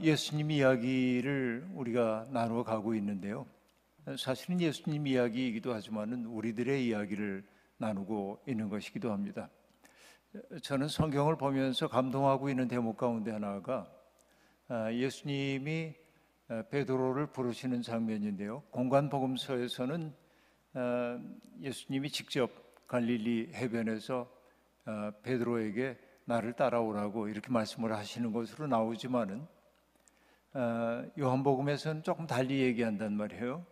예수님 이야기를 우리가 나누어 가고 있는데요. 사실은 예수님 이야기이기도 하지만은 우리들의 이야기를 나누고 있는 것이기도 합니다. 저는 성경을 보면서 감동하고 있는 대목 가운데 하나가 예수님이 베드로를 부르시는 장면인데요. 공관복음서에서는 예수님이 직접 갈릴리 해변에서 베드로에게 나를 따라오라고 이렇게 말씀을 하시는 것으로 나오지만은 요한복음에서는 조금 달리 얘기한단 말이에요.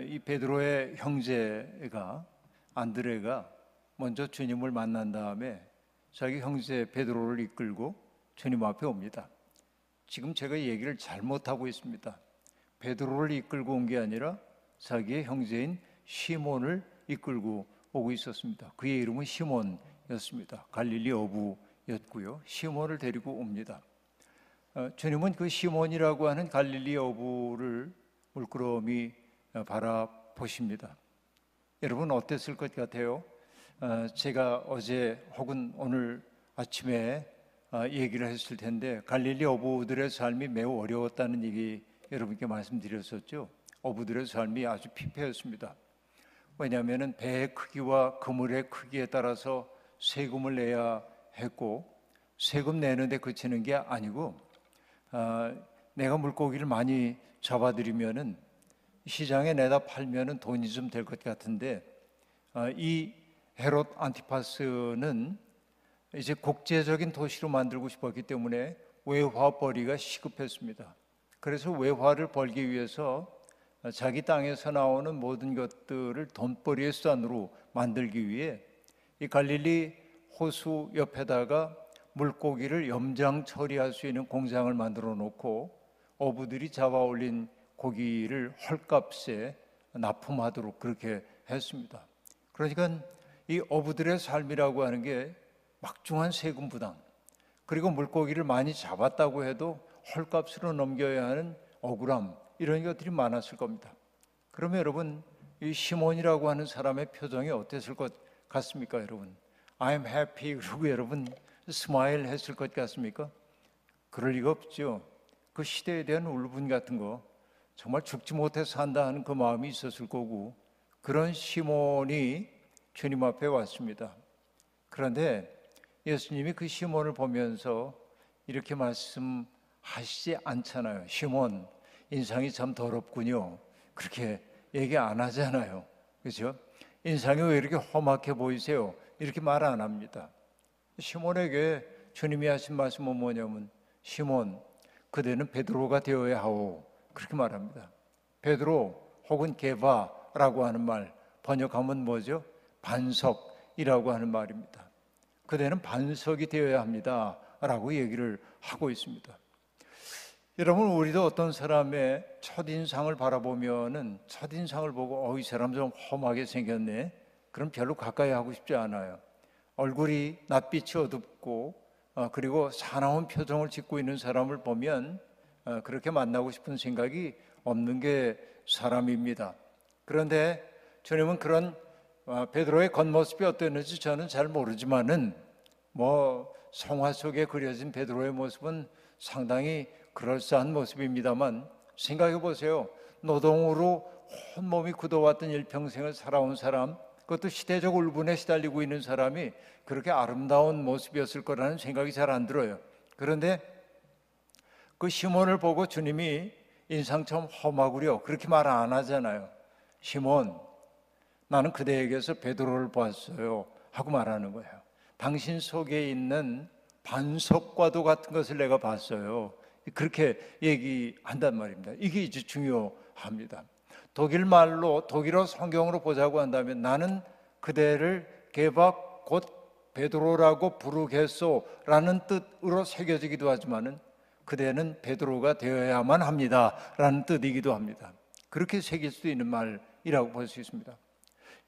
이 베드로의 형제가 안드레가 먼저 주님을 만난 다음에 자기 형제 베드로를 이끌고 주님 앞에 옵니다. 지금 제가 얘기를 잘못하고 있습니다. 베드로를 이끌고 온 게 아니라 자기의 형제인 시몬을 이끌고 오고 있었습니다. 그의 이름은 시몬이었습니다. 갈릴리 어부였고요. 시몬을 데리고 옵니다. 주님은 그 시몬이라고 하는 갈릴리 어부를 물끄러미 바라보십니다. 여러분 어땠을 것 같아요? 제가 어제 혹은 오늘 아침에 얘기를 했을 텐데 갈릴리 어부들의 삶이 매우 어려웠다는 얘기 여러분께 말씀드렸었죠. 어부들의 삶이 아주 피폐했습니다. 왜냐하면 배의 크기와 그물의 크기에 따라서 세금을 내야 했고, 세금 내는데 그치는 게 아니고 내가 물고기를 많이 잡아들이면은 시장에 내다 팔면은 돈이 좀 될 것 같은데 이 헤롯 안티파스는 이제 국제적인 도시로 만들고 싶었기 때문에 외화벌이가 시급했습니다. 그래서 외화를 벌기 위해서 자기 땅에서 나오는 모든 것들을 돈벌이의 수단으로 만들기 위해 이 갈릴리 호수 옆에다가 물고기를 염장 처리할 수 있는 공장을 만들어 놓고 어부들이 잡아 올린 고기를 헐값에 납품하도록 그렇게 했습니다. 그러니까 이 어부들의 삶이라고 하는 게 막중한 세금 부담, 그리고 물고기를 많이 잡았다고 해도 헐값으로 넘겨야 하는 억울함, 이런 것들이 많았을 겁니다. 그러면 여러분, 이 시몬이라고 하는 사람의 표정이 어땠을 것 같습니까, 여러분? I'm happy 그러고 여러분 스마일 했을 것 같습니까? 그럴 리가 없죠. 그 시대에 대한 울분 같은 거, 정말 죽지 못해 산다 하는 그 마음이 있었을 거고, 그런 시몬이 주님 앞에 왔습니다. 그런데 예수님이 그 시몬을 보면서 이렇게 말씀하시지 않잖아요. 시몬, 인상이 참 더럽군요. 그렇게 얘기 안 하잖아요. 그렇죠? 인상이 왜 이렇게 험악해 보이세요? 이렇게 말 안 합니다. 시몬에게 주님이 하신 말씀은 뭐냐면, 시몬, 그대는 베드로가 되어야 하오. 그렇게 말합니다. 베드로 혹은 게바라고 하는 말, 번역하면 뭐죠? 반석이라고 하는 말입니다. 그대는 반석이 되어야 합니다 라고 얘기를 하고 있습니다. 여러분, 우리도 어떤 사람의 첫인상을 바라보면은 첫인상을 보고 이 사람 좀 험하게 생겼네, 그럼 별로 가까이 하고 싶지 않아요. 얼굴이 낯빛이 어둡고 그리고 사나운 표정을 짓고 있는 사람을 보면 그렇게 만나고 싶은 생각이 없는 게 사람입니다. 그런데 주님은 그런 베드로의 겉모습이 어땠는지 저는 잘 모르지만은 성화 속에 그려진 베드로의 모습은 상당히 그럴싸한 모습입니다만, 생각해 보세요. 노동으로 온몸이 굳어왔던 일평생을 살아온 사람, 그것도 시대적 울분에 시달리고 있는 사람이 그렇게 아름다운 모습이었을 거라는 생각이 잘 안 들어요. 그런데 그 시몬을 보고 주님이 인상 좀 험하구려 그렇게 말 안 하잖아요. 시몬, 나는 그대에게서 베드로를 보았어요 하고 말하는 거예요. 당신 속에 있는 반석과도 같은 것을 내가 봤어요. 그렇게 얘기한단 말입니다. 이게 이제 중요합니다. 독일 말로, 독일어 성경으로 보자고 한다면, 나는 그대를 게바 곧 베드로라고 부르겠소라는 뜻으로 새겨지기도 하지만은 그대는 베드로가 되어야만 합니다라는 뜻이기도 합니다. 그렇게 새길 수 있는 말이라고 볼 수 있습니다.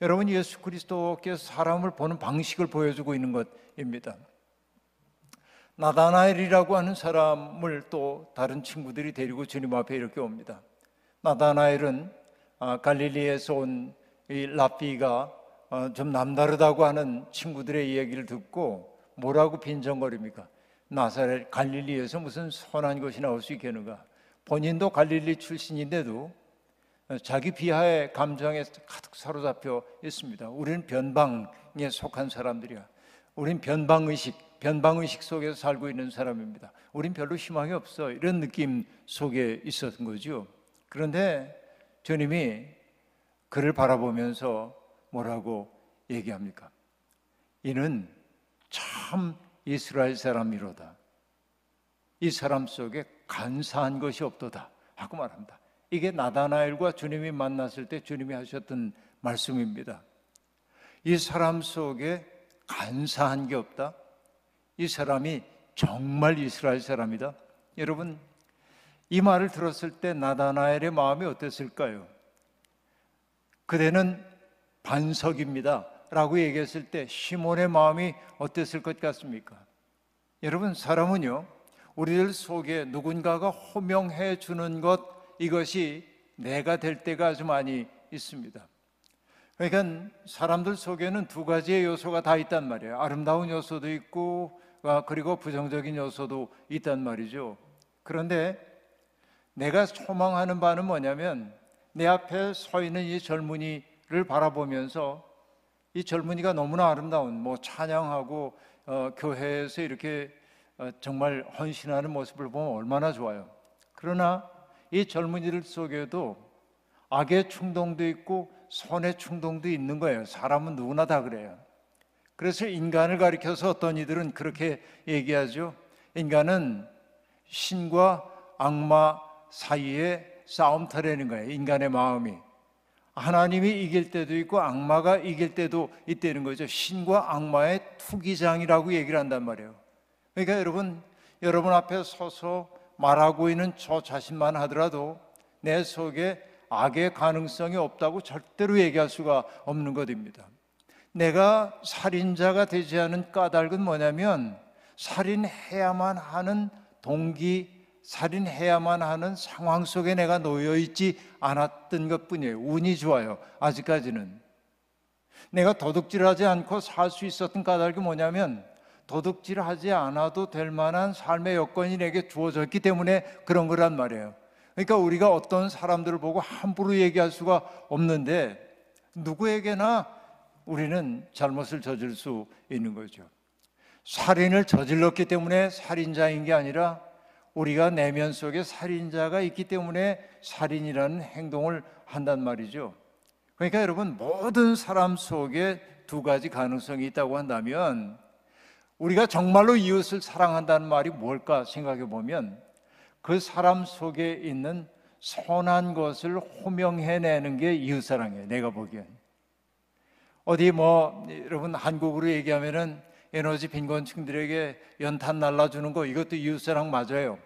여러분, 예수 그리스도께서 사람을 보는 방식을 보여주고 있는 것입니다. 나다나엘이라고 하는 사람을 또 다른 친구들이 데리고 주님 앞에 이렇게 옵니다. 나다나엘은 갈릴리에서 온 이 랍비가 좀 남다르다고 하는 친구들의 이야기를 듣고 뭐라고 빈정거립니까? 나사렛 갈릴리에서 무슨 선한 것이 나올 수 있겠는가? 본인도 갈릴리 출신인데도 자기 비하의 감정에 가득 사로잡혀 있습니다. 우리는 변방에 속한 사람들이야. 우린 변방의식 속에서 살고 있는 사람입니다. 우린 별로 희망이 없어. 이런 느낌 속에 있었던 거죠. 그런데 주님이 그를 바라보면서 뭐라고 얘기합니까? 이는 참 이스라엘 사람이로다. 이 사람 속에 간사한 것이 없도다 하고 말합니다. 이게 나다나엘과 주님이 만났을 때 주님이 하셨던 말씀입니다. 이 사람 속에 간사한 게 없다. 이 사람이 정말 이스라엘 사람이다. 여러분, 이 말을 들었을 때 나다나엘의 마음이 어땠을까요? 그대는 반석입니다 라고 얘기했을 때 시몬의 마음이 어땠을 것 같습니까? 여러분, 사람은요, 우리들 속에 누군가가 호명해 주는 것, 이것이 내가 될 때가 아주 많이 있습니다. 그러니까 사람들 속에는 두 가지의 요소가 다 있단 말이에요. 아름다운 요소도 있고 그리고 부정적인 요소도 있단 말이죠. 그런데 내가 소망하는 바는 뭐냐면 내 앞에 서 있는 이 젊은이를 바라보면서 이 젊은이가 너무나 아름다운, 찬양하고 교회에서 이렇게 정말 헌신하는 모습을 보면 얼마나 좋아요. 그러나 이 젊은이들 속에도 악의 충동도 있고 선의 충동도 있는 거예요. 사람은 누구나 다 그래요. 그래서 인간을 가리켜서 어떤 이들은 그렇게 얘기하죠. 인간은 신과 악마 사이에 싸움터라는 거예요. 인간의 마음이 하나님이 이길 때도 있고 악마가 이길 때도 있다는 거죠. 신과 악마의 투기장이라고 얘기를 한단 말이에요. 그러니까 여러분 앞에 서서 말하고 있는 저 자신만 하더라도 내 속에 악의 가능성이 없다고 절대로 얘기할 수가 없는 것입니다. 내가 살인자가 되지 않은 까닭은 뭐냐면 살인해야만 하는 동기, 살인해야만 하는 상황 속에 내가 놓여 있지 않았던 것뿐이에요. 운이 좋아요. 아직까지는. 내가 도둑질하지 않고 살 수 있었던 까닭이 뭐냐면 도둑질하지 않아도 될 만한 삶의 여건이 내게 주어졌기 때문에 그런 거란 말이에요. 그러니까 우리가 어떤 사람들을 보고 함부로 얘기할 수가 없는데 누구에게나 우리는 잘못을 저질 수 있는 거죠. 살인을 저질렀기 때문에 살인자인 게 아니라 우리가 내면 속에 살인자가 있기 때문에 살인이라는 행동을 한단 말이죠. 그러니까 여러분, 모든 사람 속에 두 가지 가능성이 있다고 한다면 우리가 정말로 이웃을 사랑한다는 말이 뭘까 생각해 보면 그 사람 속에 있는 선한 것을 호명해내는 게 이웃사랑이에요. 내가 보기엔. 여러분 한국으로 얘기하면은 에너지 빈곤층들에게 연탄 날라주는 거, 이것도 이웃사랑 맞아요.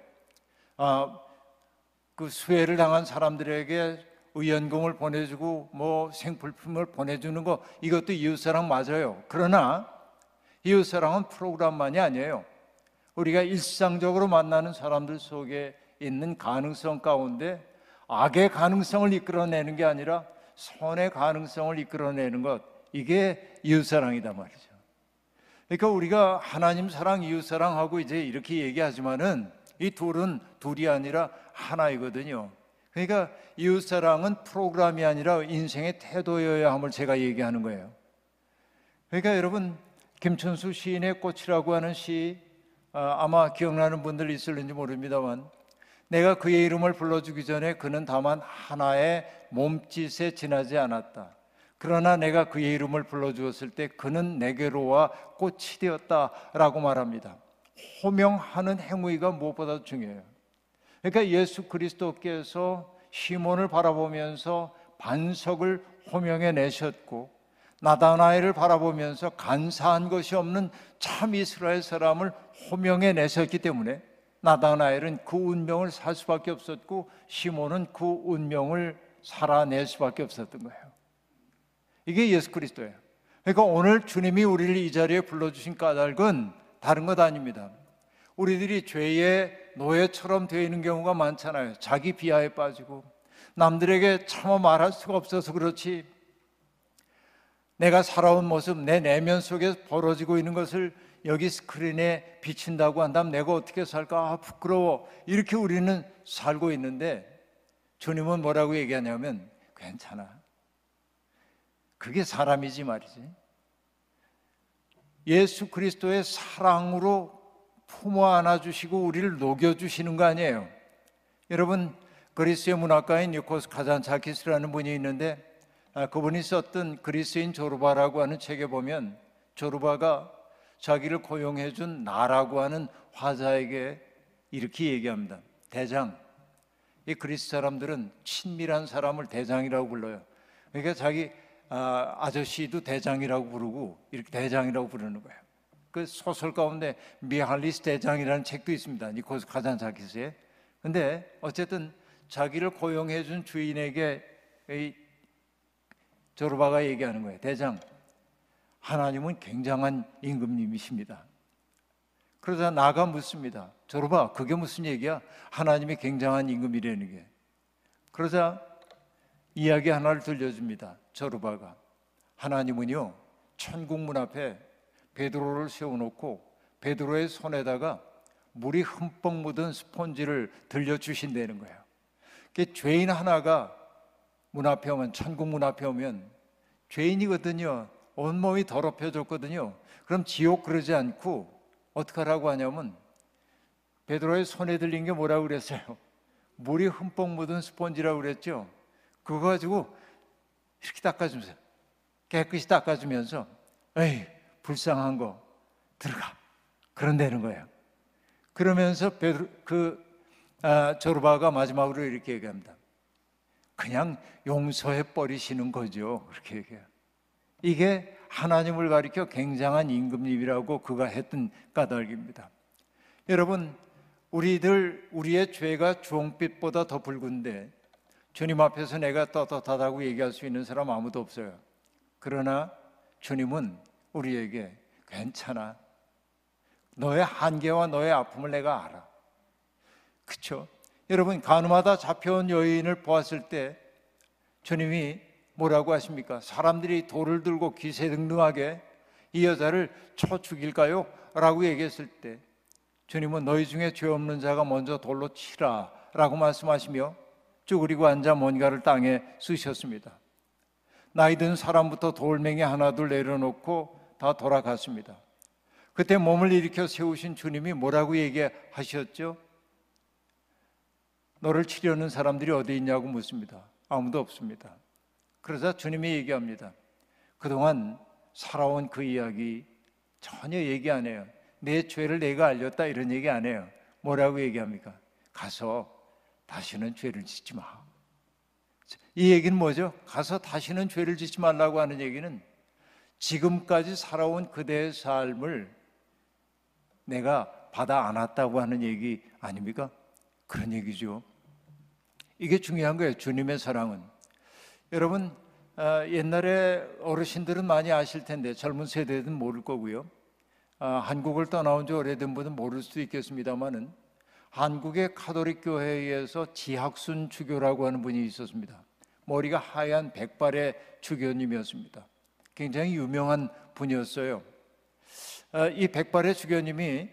그 수해를 당한 사람들에게 의연금을 보내주고 생필품을 보내주는 거, 이것도 이웃사랑 맞아요. 그러나 이웃사랑은 프로그램만이 아니에요. 우리가 일상적으로 만나는 사람들 속에 있는 가능성 가운데 악의 가능성을 이끌어내는 게 아니라 선의 가능성을 이끌어내는 것, 이게 이웃사랑이다 말이죠. 그러니까 우리가 하나님 사랑, 이웃사랑하고 이제 이렇게 얘기하지만은 이 둘이 아니라 하나이거든요. 그러니까 이웃사랑은 프로그램이 아니라 인생의 태도여야 함을 제가 얘기하는 거예요. 그러니까 여러분, 김춘수 시인의 꽃이라고 하는 시, 아마 기억나는 분들 있을는지 모릅니다만 내가 그의 이름을 불러주기 전에 그는 다만 하나의 몸짓에 지나지 않았다. 그러나 내가 그의 이름을 불러주었을 때 그는 내게로 와 꽃이 되었다라고 말합니다. 호명하는 행위가 무엇보다 중요해요. 그러니까 예수 그리스도께서 시몬을 바라보면서 반석을 호명해 내셨고 나다나엘을 바라보면서 간사한 것이 없는 참 이스라엘 사람을 호명해 내셨기 때문에 나다나엘은 그 운명을 살 수밖에 없었고 시몬은 그 운명을 살아낼 수밖에 없었던 거예요. 이게 예수 그리스도예요. 그러니까 오늘 주님이 우리를 이 자리에 불러주신 까닭은 다른 것 아닙니다. 우리들이 죄의 노예처럼 되어 있는 경우가 많잖아요. 자기 비하에 빠지고 남들에게 차마 말할 수가 없어서 그렇지, 내가 살아온 모습, 내 내면 속에 벌어지고 있는 것을 여기 스크린에 비친다고 한다면 내가 어떻게 살까? 아, 부끄러워. 이렇게 우리는 살고 있는데 주님은 뭐라고 얘기하냐면 괜찮아. 그게 사람이지 말이지. 예수 그리스도의 사랑으로 품어 안아주시고 우리를 녹여주시는 거 아니에요. 여러분, 그리스의 문학가인 니코스 카잔차키스라는 분이 있는데 그분이 썼던 그리스인 조르바라고 하는 책에 보면 조르바가 자기를 고용해준 나라고 하는 화자에게 이렇게 얘기합니다. 대장, 이 그리스 사람들은 친밀한 사람을 대장이라고 불러요. 그러니까 자기 아저씨도 대장이라고 부르고 이렇게 대장이라고 부르는 거예요. 그 소설 가운데 미할리스 대장이라는 책도 있습니다. 니코스 카잔차키스에. 근데 어쨌든 자기를 고용해준 주인에게 이 조르바가 얘기하는 거예요. 대장, 하나님은 굉장한 임금님이십니다. 그러자 나가 묻습니다. 조르바, 그게 무슨 얘기야? 하나님이 굉장한 임금이라는 게. 그러자 이야기 하나를 들려줍니다. 조르바가. 하나님은요, 천국 문 앞에 베드로를 세워놓고 베드로의 손에다가 물이 흠뻑 묻은 스폰지를 들려주신다는 거예요. 죄인 하나가 문 앞에 오면, 천국 문 앞에 오면 죄인이거든요. 온몸이 더럽혀졌거든요. 그럼 지옥 그러지 않고 어떻게 하라고 하냐면 베드로의 손에 들린 게 뭐라고 그랬어요? 물이 흠뻑 묻은 스폰지라고 그랬죠. 그거 가지고 이렇게 닦아주면서, 깨끗이 닦아주면서 에이, 불쌍한 거 들어가, 그런다는 거예요. 그러면서 조르바가 마지막으로 이렇게 얘기합니다. 그냥 용서해 버리시는 거죠. 그렇게 얘기해요. 이게 하나님을 가리켜 굉장한 임금님이라고 그가 했던 까닭입니다. 여러분, 우리의 죄가 주홍빛보다 더 붉은데 주님 앞에서 내가 떳떳하다고 얘기할 수 있는 사람 아무도 없어요. 그러나 주님은 우리에게 괜찮아, 너의 한계와 너의 아픔을 내가 알아. 그렇죠? 여러분, 가늠하다 잡혀온 여인을 보았을 때 주님이 뭐라고 하십니까? 사람들이 돌을 들고 기세등등하게 이 여자를 쳐 죽일까요? 라고 얘기했을 때 주님은 너희 중에 죄 없는 자가 먼저 돌로 치라 라고 말씀하시며 쭈그리고 앉아 뭔가를 땅에 쓰셨습니다. 나이 든 사람부터 돌멩이 하나 둘 내려놓고 다 돌아갔습니다. 그때 몸을 일으켜 세우신 주님이 뭐라고 얘기하셨죠? 너를 치려는 사람들이 어디 있냐고 묻습니다. 아무도 없습니다. 그러자 주님이 얘기합니다. 그동안 살아온 그 이야기 전혀 얘기 안 해요. 내 죄를 내가 알렸다 이런 얘기 안 해요. 뭐라고 얘기합니까? 가서 다시는 죄를 짓지 마. 이 얘기는 뭐죠? 가서 다시는 죄를 짓지 말라고 하는 얘기는 지금까지 살아온 그대의 삶을 내가 받아 안았다고 하는 얘기 아닙니까? 그런 얘기죠. 이게 중요한 거예요. 주님의 사랑은. 여러분, 옛날에 어르신들은 많이 아실 텐데 젊은 세대들은 모를 거고요. 한국을 떠나온 지 오래된 분은 모를 수도 있겠습니다만은 한국의 가톨릭 교회에서 지학순 주교라고 하는 분이 있었습니다. 머리가 하얀 백발의 주교님이었습니다. 굉장히 유명한 분이었어요. 이 백발의 주교님이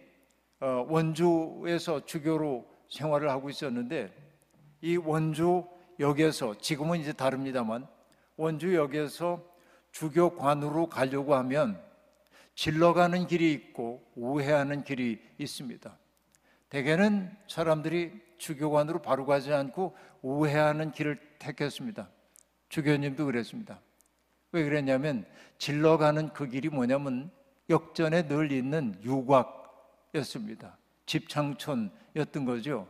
원주에서 주교로 생활을 하고 있었는데 이 원주역에서, 지금은 이제 다릅니다만 원주역에서 주교관으로 가려고 하면 질러가는 길이 있고 우회하는 길이 있습니다. 대개는 사람들이 주교관으로 바로 가지 않고 우회하는 길을 택했습니다. 주교님도 그랬습니다. 왜 그랬냐면 질러가는 그 길이 뭐냐면 역전에 늘 있는 유곽이었습니다. 집창촌이었던 거죠.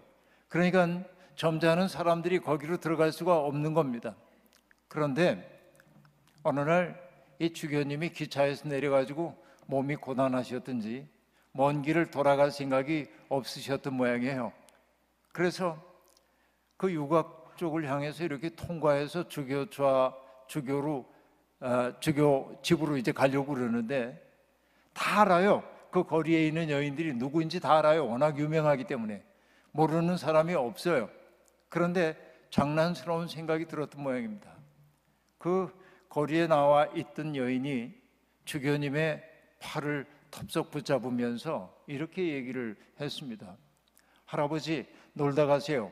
그러니까 점잖은 사람들이 거기로 들어갈 수가 없는 겁니다. 그런데 어느 날 이 주교님이 기차에서 내려가지고 몸이 고단하셨든지 먼 길을 돌아갈 생각이 없으셨던 모양이에요. 그래서 그 유곽 쪽을 향해서 이렇게 통과해서 주교 집으로 이제 가려고 그러는데 다 알아요. 그 거리에 있는 여인들이 누구인지 다 알아요. 워낙 유명하기 때문에 모르는 사람이 없어요. 그런데 장난스러운 생각이 들었던 모양입니다. 그 거리에 나와 있던 여인이 주교님의 팔을 덥석 붙잡으면서 이렇게 얘기를 했습니다. 할아버지 놀다 가세요.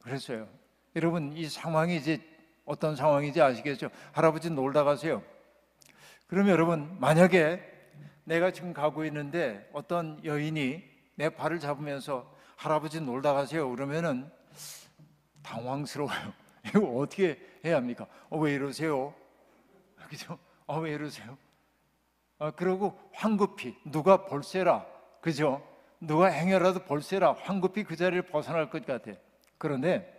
그랬어요. 여러분 이 상황이 이제 어떤 상황인지 아시겠죠? 할아버지 놀다 가세요. 그러면 여러분 만약에 내가 지금 가고 있는데 어떤 여인이 내 발을 잡으면서 할아버지 놀다 가세요 그러면은 당황스러워요. 이거 어떻게 해야 합니까? 왜 이러세요? 그죠? 왜 이러세요? 그러고 황급히 누가 볼세라, 그죠? 누가 행여라도 볼세라 황급히 그 자리를 벗어날 것 같아. 그런데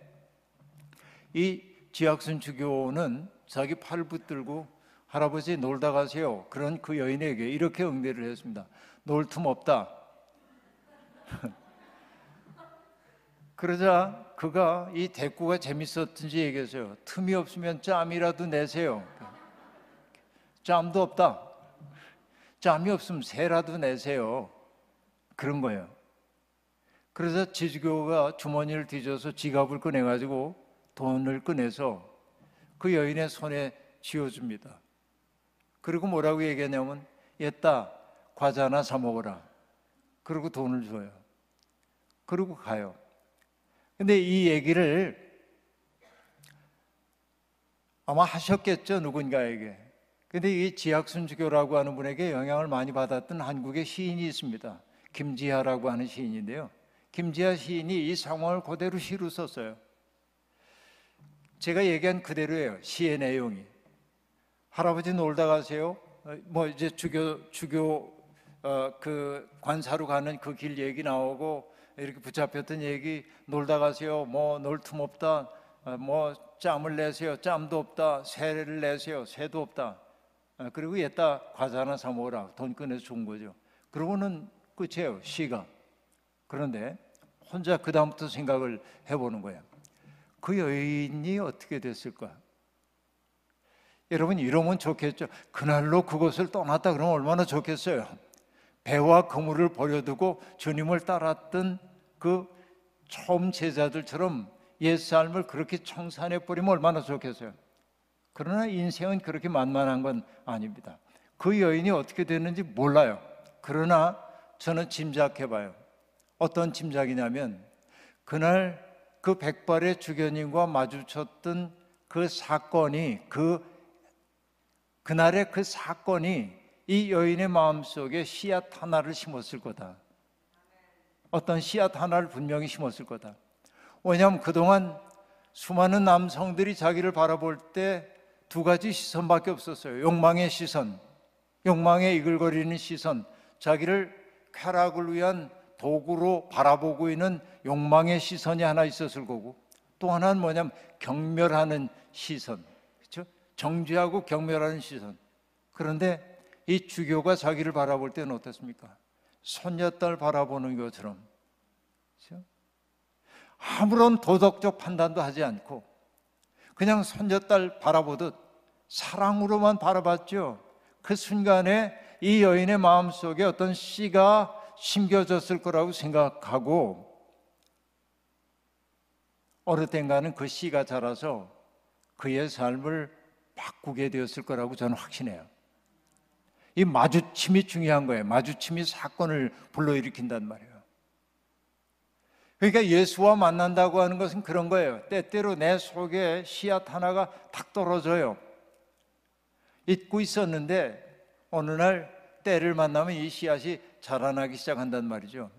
이 지학순 주교는 자기 팔을 붙들고 할아버지 놀다 가세요. 그런 그 여인에게 이렇게 응대를 했습니다. 놀 틈 없다. 그러자 그가 이 대꾸가 재밌었든지 얘기했어요. 틈이 없으면 짬이라도 내세요. 짬도 없다. 짬이 없으면 새라도 내세요. 그런 거예요. 그래서 지주교가 주머니를 뒤져서 지갑을 꺼내가지고 돈을 꺼내서 그 여인의 손에 쥐어줍니다. 그리고 뭐라고 얘기하냐면 얘따 과자 하나 사 먹어라. 그리고 돈을 줘요. 그리고 가요. 근데 이 얘기를 아마 하셨겠죠, 누군가에게. 근데 이 지학순 주교라고 하는 분에게 영향을 많이 받았던 한국의 시인이 있습니다. 김지하라고 하는 시인인데요. 김지하 시인이 이 상황을 그대로 시로 썼어요. 제가 얘기한 그대로예요. 시의 내용이. 할아버지 놀다 가세요. 이제 주교 그 관사로 가는 그 길 얘기 나오고 이렇게 붙잡혔던 얘기 놀다 가세요. 놀 틈 없다. 짬을 내세요. 짬도 없다. 새를 내세요. 새도 없다. 그리고 얘따 과자 하나 사 먹으라. 돈 꺼내서 준 거죠. 그러고는 끝이에요. 시가. 그런데 혼자 그 다음부터 생각을 해보는 거예요. 그 여인이 어떻게 됐을까? 여러분 이러면 좋겠죠. 그날로 그곳을 떠났다 그러면 얼마나 좋겠어요. 배와 그물을 버려두고 주님을 따랐던 그 처음 제자들처럼 옛삶을 그렇게 청산해버리면 얼마나 좋겠어요. 그러나 인생은 그렇게 만만한 건 아닙니다. 그 여인이 어떻게 됐는지 몰라요. 그러나 저는 짐작해봐요. 어떤 짐작이냐면 그날 그 백발의 주교님과 마주쳤던 그 사건이 그날의 그 사건이 이 여인의 마음속에 씨앗 하나를 심었을 거다. 어떤 씨앗 하나를 분명히 심었을 거다. 왜냐하면 그동안 수많은 남성들이 자기를 바라볼 때 두 가지 시선밖에 없었어요. 욕망의 시선, 욕망의 이글거리는 시선, 자기를 쾌락을 위한 도구로 바라보고 있는 욕망의 시선이 하나 있었을 거고, 또 하나는 뭐냐면 경멸하는 시선, 그렇죠? 정죄하고 경멸하는 시선. 그런데 이 주교가 자기를 바라볼 때는 어떻습니까? 손녀딸 바라보는 것처럼, 그렇죠? 아무런 도덕적 판단도 하지 않고 그냥 손녀딸 바라보듯 사랑으로만 바라봤죠. 그 순간에 이 여인의 마음속에 어떤 씨가 심겨졌을 거라고 생각하고 어느 땐가는 그 씨가 자라서 그의 삶을 바꾸게 되었을 거라고 저는 확신해요. 이 마주침이 중요한 거예요. 마주침이 사건을 불러일으킨단 말이에요. 그러니까 예수와 만난다고 하는 것은 그런 거예요. 때때로 내 속에 씨앗 하나가 탁 떨어져요. 잊고 있었는데 어느 날 때를 만나면 이 씨앗이 자라나기 시작한단 말이죠.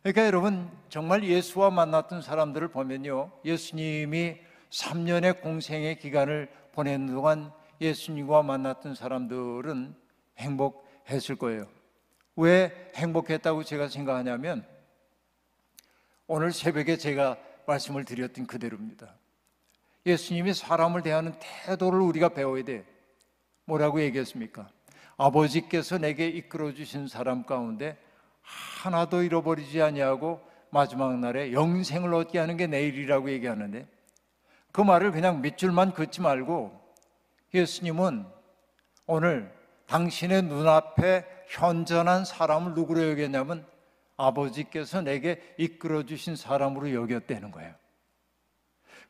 그러니까 여러분 정말 예수와 만났던 사람들을 보면요, 예수님이 3년의 공생의 기간을 보내는 동안 예수님과 만났던 사람들은 행복했을 거예요. 왜 행복했다고 제가 생각하냐면 오늘 새벽에 제가 말씀을 드렸던 그대로입니다. 예수님이 사람을 대하는 태도를 우리가 배워야 돼. 뭐라고 얘기했습니까? 아버지께서 내게 이끌어 주신 사람 가운데 하나도 잃어버리지 아니하고 마지막 날에 영생을 얻게 하는 게 내 일이라고 얘기하는데, 그 말을 그냥 밑줄만 긋지 말고 예수님은 오늘 당신의 눈앞에 현존한 사람을 누구로 여겼냐면 아버지께서 내게 이끌어 주신 사람으로 여겼다는 거예요.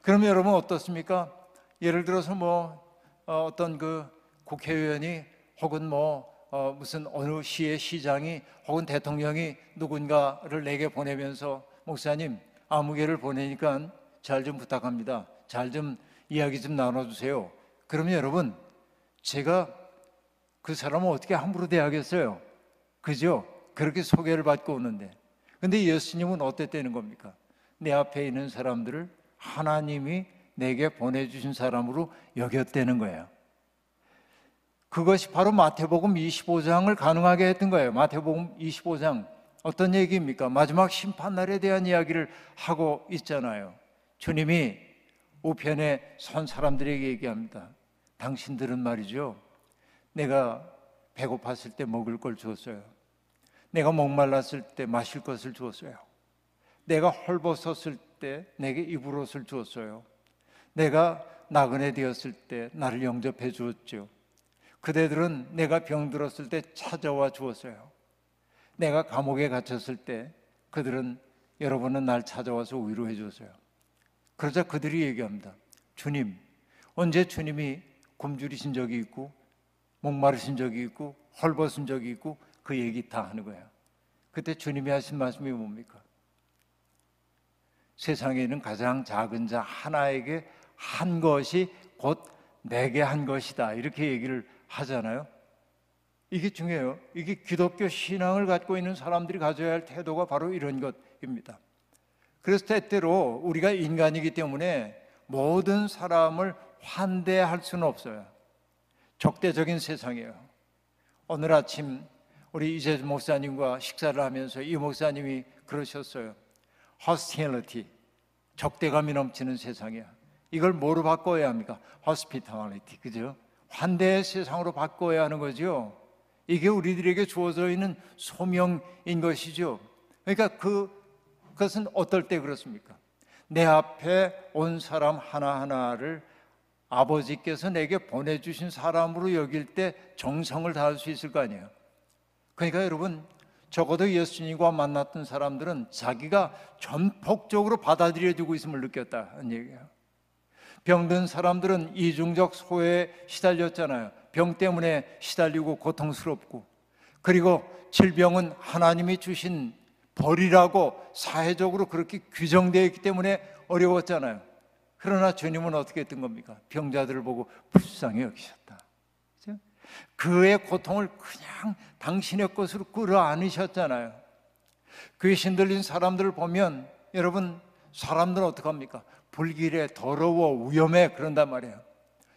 그러면 여러분 어떻습니까? 예를 들어서 어떤 그 국회의원이 혹은 무슨 어느 시의 시장이 혹은 대통령이 누군가를 내게 보내면서 목사님 아무개를 보내니까 잘 좀 부탁합니다. 잘 좀 이야기 좀 나눠주세요. 그러면 여러분 제가 그 사람을 어떻게 함부로 대하겠어요? 그죠? 그렇게 소개를 받고 오는데 근데 예수님은 어땠다는 겁니까? 내 앞에 있는 사람들을 하나님이 내게 보내주신 사람으로 여겼다는 거예요. 그것이 바로 마태복음 25장을 가능하게 했던 거예요. 마태복음 25장 어떤 얘기입니까? 마지막 심판날에 대한 이야기를 하고 있잖아요. 주님이 우편에 선 사람들에게 얘기합니다. 당신들은 말이죠, 내가 배고팠을 때 먹을 걸 주었어요. 내가 목말랐을 때 마실 것을 주었어요. 내가 헐벗었을 때 내게 입을 옷을 주었어요. 내가 나그네 되었을 때 나를 영접해 주었죠. 그대들은 내가 병들었을 때 찾아와 주었어요. 내가 감옥에 갇혔을 때 그들은 여러분은 날 찾아와서 위로해 줬어요. 그러자 그들이 얘기합니다. 주님, 언제 주님이 굶주리신 적이 있고 목마르신 적이 있고 헐벗은 적이 있고 그 얘기 다 하는 거예요. 그때 주님이 하신 말씀이 뭡니까? 세상에 있는 가장 작은 자 하나에게 한 것이 곧 내게 한 것이다, 이렇게 얘기를 하잖아요. 이게 중요해요. 이게 기독교 신앙을 갖고 있는 사람들이 가져야 할 태도가 바로 이런 것입니다. 그래서 때때로 우리가 인간이기 때문에 모든 사람을 환대할 수는 없어요. 적대적인 세상이에요. 오늘 아침 우리 이재주 목사님과 식사를 하면서 이 목사님이 그러셨어요. Hostility, 적대감이 넘치는 세상이야. 이걸 뭐로 바꿔야 합니까? Hospitality, 그죠? 환대의 세상으로 바꿔야 하는 거죠. 이게 우리들에게 주어져 있는 소명인 것이죠. 그러니까 그것은 어떨 때 그렇습니까? 내 앞에 온 사람 하나하나를 아버지께서 내게 보내주신 사람으로 여길 때 정성을 다할 수 있을 거 아니에요. 그러니까 여러분, 적어도 예수님과 만났던 사람들은 자기가 전폭적으로 받아들여지고 있음을 느꼈다는 얘기예요. 병든 사람들은 이중적 소외에 시달렸잖아요. 병 때문에 시달리고 고통스럽고, 그리고 질병은 하나님이 주신 벌이라고 사회적으로 그렇게 규정되어 있기 때문에 어려웠잖아요. 그러나 주님은 어떻게 했던 겁니까? 병자들을 보고 불쌍히 여기셨다. 그렇죠? 그의 고통을 그냥 당신의 것으로 끌어안으셨잖아요. 귀신 들린 사람들을 보면 여러분, 사람들은 어떡합니까? 불길해, 더러워, 위험해, 그런단 말이에요.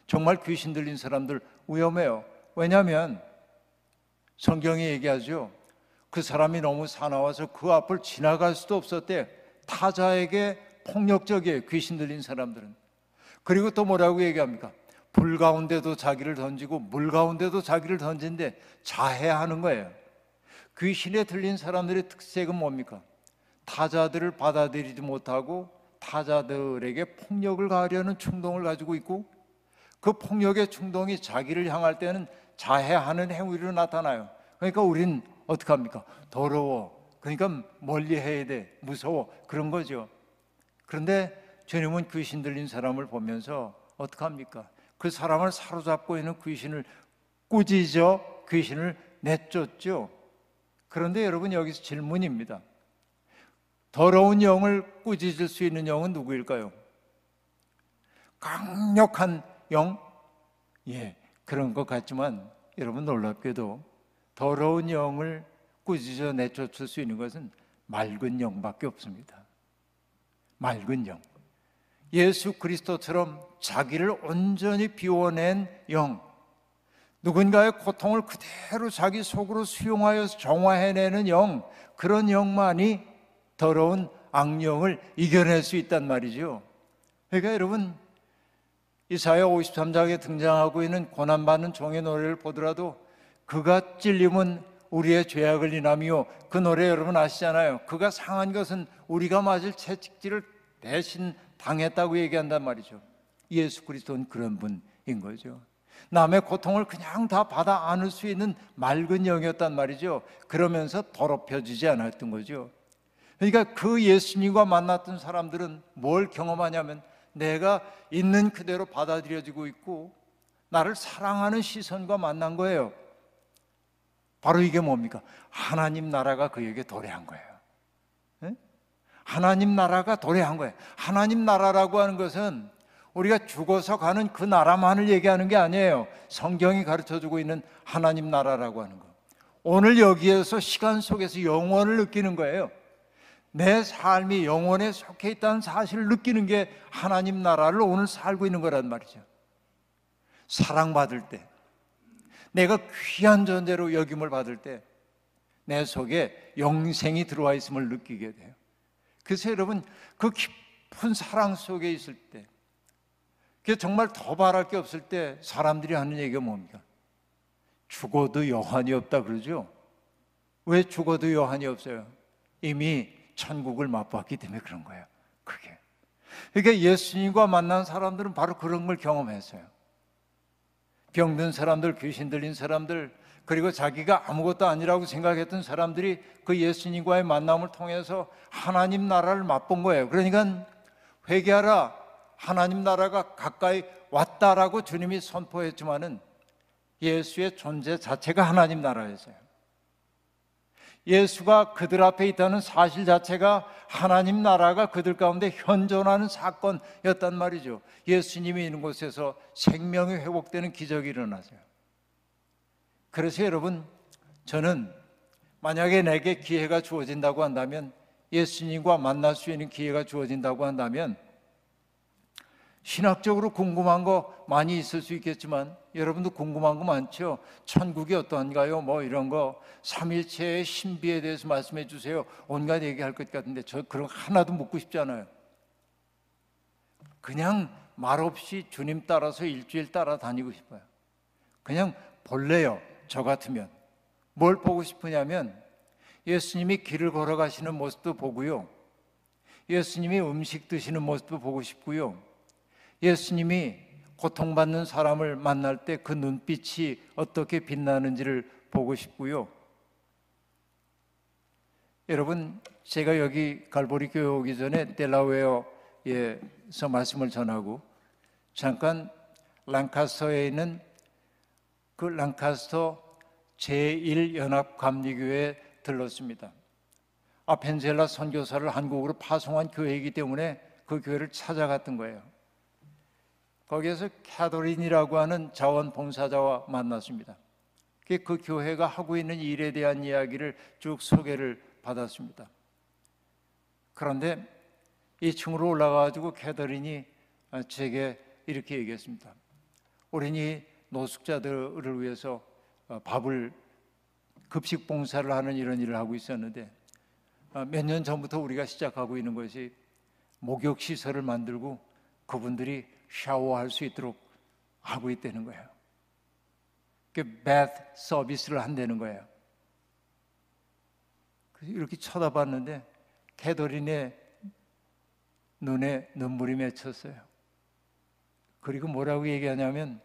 정말 귀신 들린 사람들 위험해요. 왜냐하면 성경이 얘기하죠. 그 사람이 너무 사나워서 그 앞을 지나갈 수도 없었대. 타자에게 폭력적이에요, 귀신 들린 사람들은. 그리고 또 뭐라고 얘기합니까? 불 가운데도 자기를 던지고 물 가운데도 자기를 던진데 자해하는 거예요. 귀신에 들린 사람들의 특색은 뭡니까? 타자들을 받아들이지 못하고 타자들에게 폭력을 가하려는 충동을 가지고 있고, 그 폭력의 충동이 자기를 향할 때는 자해하는 행위로 나타나요. 그러니까 우린 어떻게 합니까? 더러워, 그러니까 멀리 해야 돼, 무서워, 그런 거죠. 그런데 주님은 귀신 들린 사람을 보면서 어떻게 합니까? 그 사람을 사로잡고 있는 귀신을 꾸짖어 귀신을 내쫓죠. 그런데 여러분, 여기서 질문입니다. 더러운 영을 꾸짖을 수 있는 영은 누구일까요? 강력한 영? 예, 그런 것 같지만 여러분, 놀랍게도 더러운 영을 꾸짖어 내쫓을 수 있는 것은 맑은 영밖에 없습니다. 맑은 영, 예수 그리스도처럼 자기를 온전히 비워낸 영, 누군가의 고통을 그대로 자기 속으로 수용하여서 정화해내는 영, 그런 영만이 더러운 악령을 이겨낼 수 있단 말이죠. 그러니까 여러분, 이사야 53장에 등장하고 있는 고난받는 종의 노래를 보더라도 그가 찔림은 우리의 죄악을 인하며, 그 노래 여러분 아시잖아요. 그가 상한 것은 우리가 맞을 채찍질을 대신 당했다고 얘기한단 말이죠. 예수 그리스도는 그런 분인 거죠. 남의 고통을 그냥 다 받아 안을 수 있는 맑은 영이었단 말이죠. 그러면서 더럽혀지지 않았던 거죠. 그러니까 그 예수님과 만났던 사람들은 뭘 경험하냐면, 내가 있는 그대로 받아들여지고 있고 나를 사랑하는 시선과 만난 거예요. 바로 이게 뭡니까? 하나님 나라가 그에게 도래한 거예요. 예? 하나님 나라가 도래한 거예요. 하나님 나라라고 하는 것은 우리가 죽어서 가는 그 나라만을 얘기하는 게 아니에요. 성경이 가르쳐주고 있는 하나님 나라라고 하는 거. 오늘 여기에서 시간 속에서 영원을 느끼는 거예요. 내 삶이 영원에 속해 있다는 사실을 느끼는 게 하나님 나라를 오늘 살고 있는 거란 말이죠. 사랑받을 때, 내가 귀한 존재로 여김을 받을 때 내 속에 영생이 들어와 있음을 느끼게 돼요. 그래서 여러분, 그 깊은 사랑 속에 있을 때, 그게 정말 더 바랄 게 없을 때 사람들이 하는 얘기가 뭡니까? 죽어도 여한이 없다 그러죠. 왜 죽어도 여한이 없어요? 이미 천국을 맛봤기 때문에 그런 거예요. 그게. 그러니까 예수님과 만난 사람들은 바로 그런 걸 경험했어요. 병든 사람들, 귀신 들린 사람들, 그리고 자기가 아무것도 아니라고 생각했던 사람들이 그 예수님과의 만남을 통해서 하나님 나라를 맛본 거예요. 그러니까 회개하라, 하나님 나라가 가까이 왔다라고 주님이 선포했지만은 예수의 존재 자체가 하나님 나라였어요. 예수가 그들 앞에 있다는 사실 자체가 하나님 나라가 그들 가운데 현존하는 사건이었단 말이죠. 예수님이 있는 곳에서 생명이 회복되는 기적이 일어나세요. 그래서 여러분, 저는 만약에 내게 기회가 주어진다고 한다면, 예수님과 만날 수 있는 기회가 주어진다고 한다면, 신학적으로 궁금한 거 많이 있을 수 있겠지만 여러분도 궁금한 거 많죠? 천국이 어떠한가요? 뭐 이런 거, 삼일체의 신비에 대해서 말씀해 주세요. 온갖 얘기할 것 같은데 저 그런 거 하나도 묻고 싶지 않아요. 그냥 말없이 주님 따라서 일주일 따라다니고 싶어요. 그냥 볼래요. 저 같으면 뭘 보고 싶으냐면 예수님이 길을 걸어가시는 모습도 보고요, 예수님이 음식 드시는 모습도 보고 싶고요, 예수님이 고통받는 사람을 만날 때 그 눈빛이 어떻게 빛나는지를 보고 싶고요. 여러분, 제가 여기 갈보리 교회 오기 전에 델라웨어에서 말씀을 전하고 잠깐 랑카스터에 있는 그 랑카스터 제1연합감리교회에 들렀습니다. 아펜젤라 선교사를 한국으로 파송한 교회이기 때문에 그 교회를 찾아갔던 거예요. 거기에서 캐더린이라고 하는 자원봉사자와 만났습니다. 그 교회가 하고 있는 일에 대한 이야기를 쭉 소개를 받았습니다. 그런데 2층으로 올라가가지고 캐더린이 제게 이렇게 얘기했습니다. 우리는 이 노숙자들을 위해서 밥을, 급식 봉사를 하는 이런 일을 하고 있었는데 몇 년 전부터 우리가 시작하고 있는 것이 목욕시설을 만들고 그분들이 샤워할 수 있도록 하고 있다는 거예요. 그 bath 서비스를 한다는 거예요. 이렇게 쳐다봤는데 캐더린의 눈에 눈물이 맺혔어요. 그리고 뭐라고 얘기하냐면,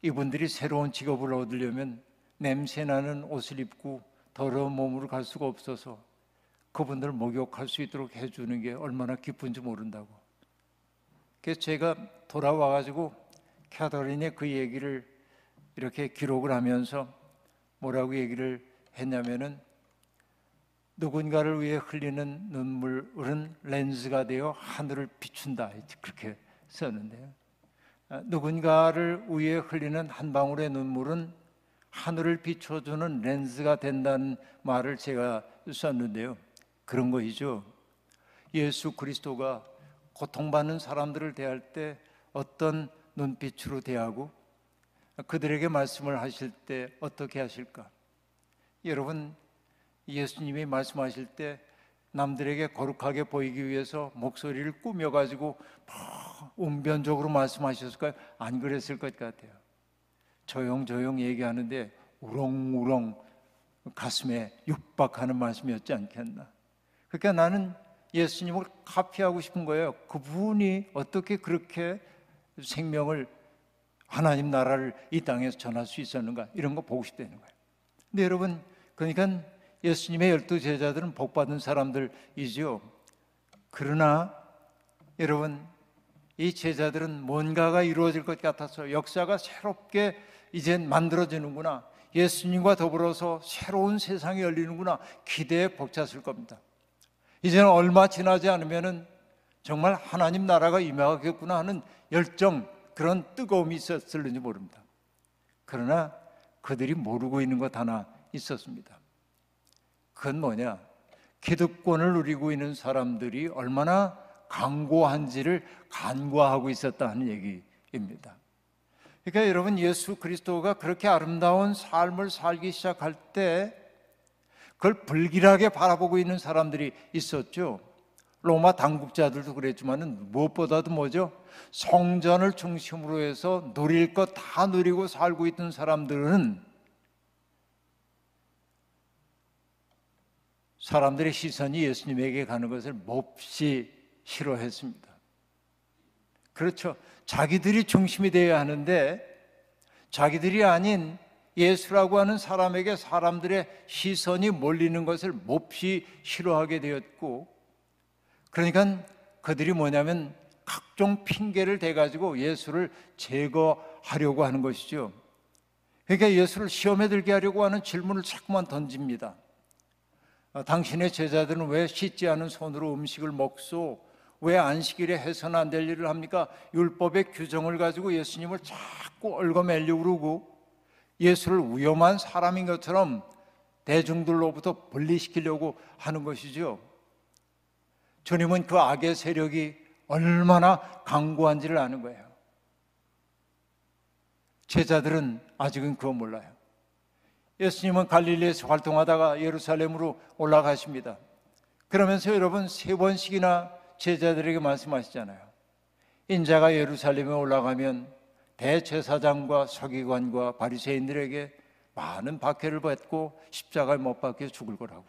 이분들이 새로운 직업을 얻으려면 냄새나는 옷을 입고 더러운 몸으로 갈 수가 없어서 그분들을 목욕할 수 있도록 해주는 게 얼마나 기쁜지 모른다고. 그래서 제가 돌아와가지고 캐더린의 그 얘기를 이렇게 기록을 하면서 뭐라고 얘기를 했냐면은, 누군가를 위해 흘리는 눈물은 렌즈가 되어 하늘을 비춘다, 그렇게 썼는데요. 누군가를 위해 흘리는 한 방울의 눈물은 하늘을 비춰주는 렌즈가 된다는 말을 제가 썼는데요. 그런 것이죠. 예수 그리스도가 고통받는 사람들을 대할 때 어떤 눈빛으로 대하고 그들에게 말씀을 하실 때 어떻게 하실까? 여러분, 예수님이 말씀하실 때 남들에게 거룩하게 보이기 위해서 목소리를 꾸며가지고 운변적으로 말씀하셨을까요? 안 그랬을 것 같아요. 조용조용 얘기하는데 우렁우렁 가슴에 육박하는 말씀이었지 않겠나. 그러니까 나는 예수님을 카피하고 싶은 거예요. 그분이 어떻게 그렇게 생명을, 하나님 나라를 이 땅에서 전할 수 있었는가, 이런 거 보고 싶다는 거예요. 근데 여러분, 그러니까 예수님의 12 제자들은 복받은 사람들이죠. 그러나 여러분, 이 제자들은 뭔가가 이루어질 것 같아서, 역사가 새롭게 이제 만들어지는구나, 예수님과 더불어서 새로운 세상이 열리는구나 기대에 벅찼을 겁니다. 이제는 얼마 지나지 않으면은 정말 하나님 나라가 임하겠구나 하는 열정, 그런 뜨거움이 있었을는지 모릅니다. 그러나 그들이 모르고 있는 것 하나 있었습니다. 그건 뭐냐? 기득권을 누리고 있는 사람들이 얼마나 강고한지를 간과하고 있었다 하는 얘기입니다. 그러니까 여러분, 예수 그리스도가 그렇게 아름다운 삶을 살기 시작할 때 그걸 불길하게 바라보고 있는 사람들이 있었죠. 로마 당국자들도 그랬지만 무엇보다도 뭐죠? 성전을 중심으로 해서 누릴 것 다 누리고 살고 있던 사람들은 사람들의 시선이 예수님에게 가는 것을 몹시 싫어했습니다. 그렇죠. 자기들이 중심이 되어야 하는데 자기들이 아닌 예수라고 하는 사람에게 사람들의 시선이 몰리는 것을 몹시 싫어하게 되었고, 그러니까 그들이 뭐냐면 각종 핑계를 대가지고 예수를 제거하려고 하는 것이죠. 그러니까 예수를 시험에 들게 하려고 하는 질문을 자꾸만 던집니다. 당신의 제자들은 왜 씻지 않은 손으로 음식을 먹소? 왜 안식일에 해서는 안 될 일을 합니까? 율법의 규정을 가지고 예수님을 자꾸 얽어매려고 그러고 예수를 위험한 사람인 것처럼 대중들로부터 분리시키려고 하는 것이죠. 주님은 그 악의 세력이 얼마나 강고한지를 아는 거예요. 제자들은 아직은 그거 몰라요. 예수님은 갈릴리에서 활동하다가 예루살렘으로 올라가십니다. 그러면서 여러분 3번씩이나 제자들에게 말씀하시잖아요. 인자가 예루살렘에 올라가면 대제사장과 서기관과 바리새인들에게 많은 박해를 받고 십자가에 못 박혀 죽을 거라고.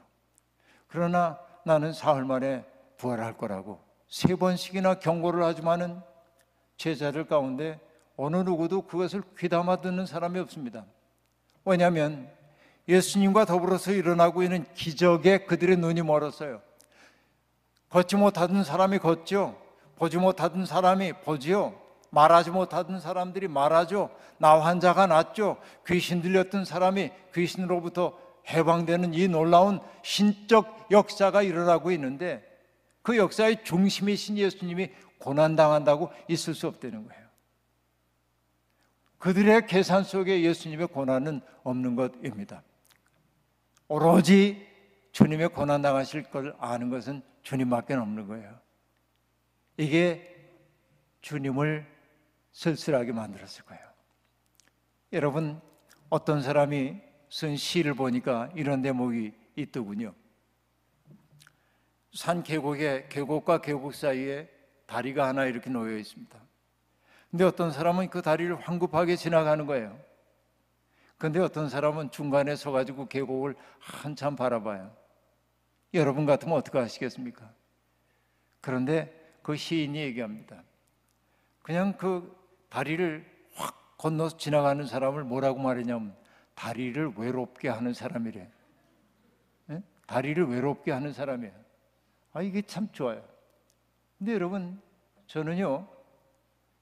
그러나 나는 사흘 만에 부활할 거라고 3번씩이나 경고를 하지만은 제자들 가운데 어느 누구도 그것을 귀담아 듣는 사람이 없습니다. 왜냐하면 예수님과 더불어서 일어나고 있는 기적에 그들의 눈이 멀었어요. 걷지 못하던 사람이 걷죠. 보지 못하던 사람이 보지요. 말하지 못하던 사람들이 말하죠. 나 환자가 낫죠. 귀신 들렸던 사람이 귀신으로부터 해방되는 이 놀라운 신적 역사가 일어나고 있는데 그 역사의 중심이신 예수님이 고난당한다고 있을 수 없다는 거예요. 그들의 계산 속에 예수님의 고난은 없는 것입니다. 오로지 주님의 고난당하실 걸 아는 것은 주님밖에 없는 거예요. 이게 주님을 쓸쓸하게 만들었을 거예요. 여러분, 어떤 사람이 쓴 시를 보니까 이런 대목이 있더군요. 산 계곡에 계곡과 계곡 사이에 다리가 하나 이렇게 놓여 있습니다. 근데 어떤 사람은 그 다리를 황급하게 지나가는 거예요. 근데 어떤 사람은 중간에 서가지고 계곡을 한참 바라봐요. 여러분 같으면 어떻게 하시겠습니까? 그런데 그 시인이 얘기합니다. 그냥 그 다리를 확 건너서 지나가는 사람을 뭐라고 말하냐면 다리를 외롭게 하는 사람이래. 네? 다리를 외롭게 하는 사람이에요. 이게 참 좋아요. 근데 여러분, 저는요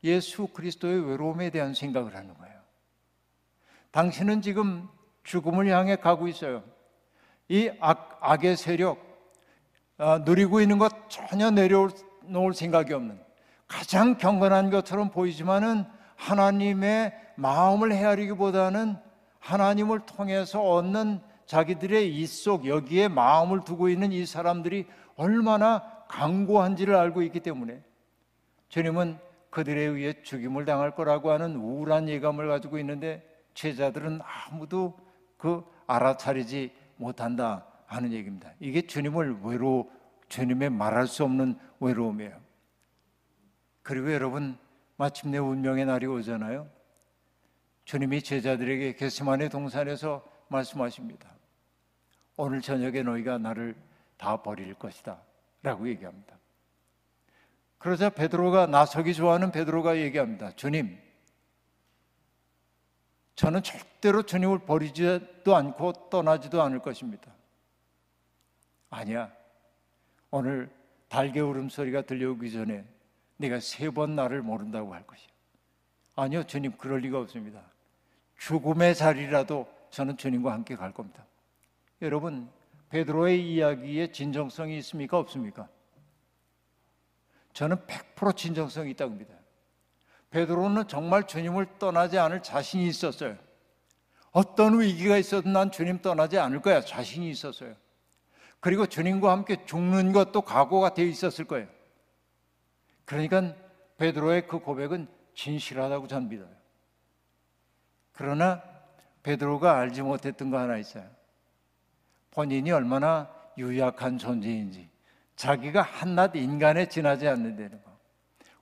예수 그리스도의 외로움에 대한 생각을 하는 거예요. 당신은 지금 죽음을 향해 가고 있어요. 이 악의 세력, 누리고 있는 것 전혀 내려놓을 생각이 없는, 가장 경건한 것처럼 보이지만은 하나님의 마음을 헤아리기보다는 하나님을 통해서 얻는 자기들의 입속, 여기에 마음을 두고 있는 이 사람들이 얼마나 강고한지를 알고 있기 때문에 주님은 그들에 의해 죽임을 당할 거라고 하는 우울한 예감을 가지고 있는데 제자들은 아무도 그 알아차리지 못한다 하는 얘기입니다. 이게 주님의 말할 수 없는 외로움이에요. 그리고 여러분, 마침내 운명의 날이 오잖아요. 주님이 제자들에게 겟세마네 동산에서 말씀하십니다. 오늘 저녁에 너희가 나를 다 버릴 것이다 라고 얘기합니다. 그러자 베드로가, 나서기 좋아하는 베드로가 얘기합니다. 주님, 저는 절대로 주님을 버리지도 않고 떠나지도 않을 것입니다. 아니야, 오늘 달개 울음소리가 들려오기 전에 네가 3번 나를 모른다고 할 것이야. 아니요 주님, 그럴 리가 없습니다. 죽음의 자리라도 저는 주님과 함께 갈 겁니다. 여러분, 베드로의 이야기에 진정성이 있습니까? 없습니까? 저는 100% 진정성이 있다고 믿어요. 베드로는 정말 주님을 떠나지 않을 자신이 있었어요. 어떤 위기가 있어도 난 주님 떠나지 않을 거야 자신이 있었어요. 그리고 주님과 함께 죽는 것도 각오가 되어 있었을 거예요. 그러니까 베드로의 그 고백은 진실하다고 저는 믿어요. 그러나 베드로가 알지 못했던 거 하나 있어요. 본인이 얼마나 유약한 존재인지, 자기가 한낱 인간에 지나지 않는다는 거,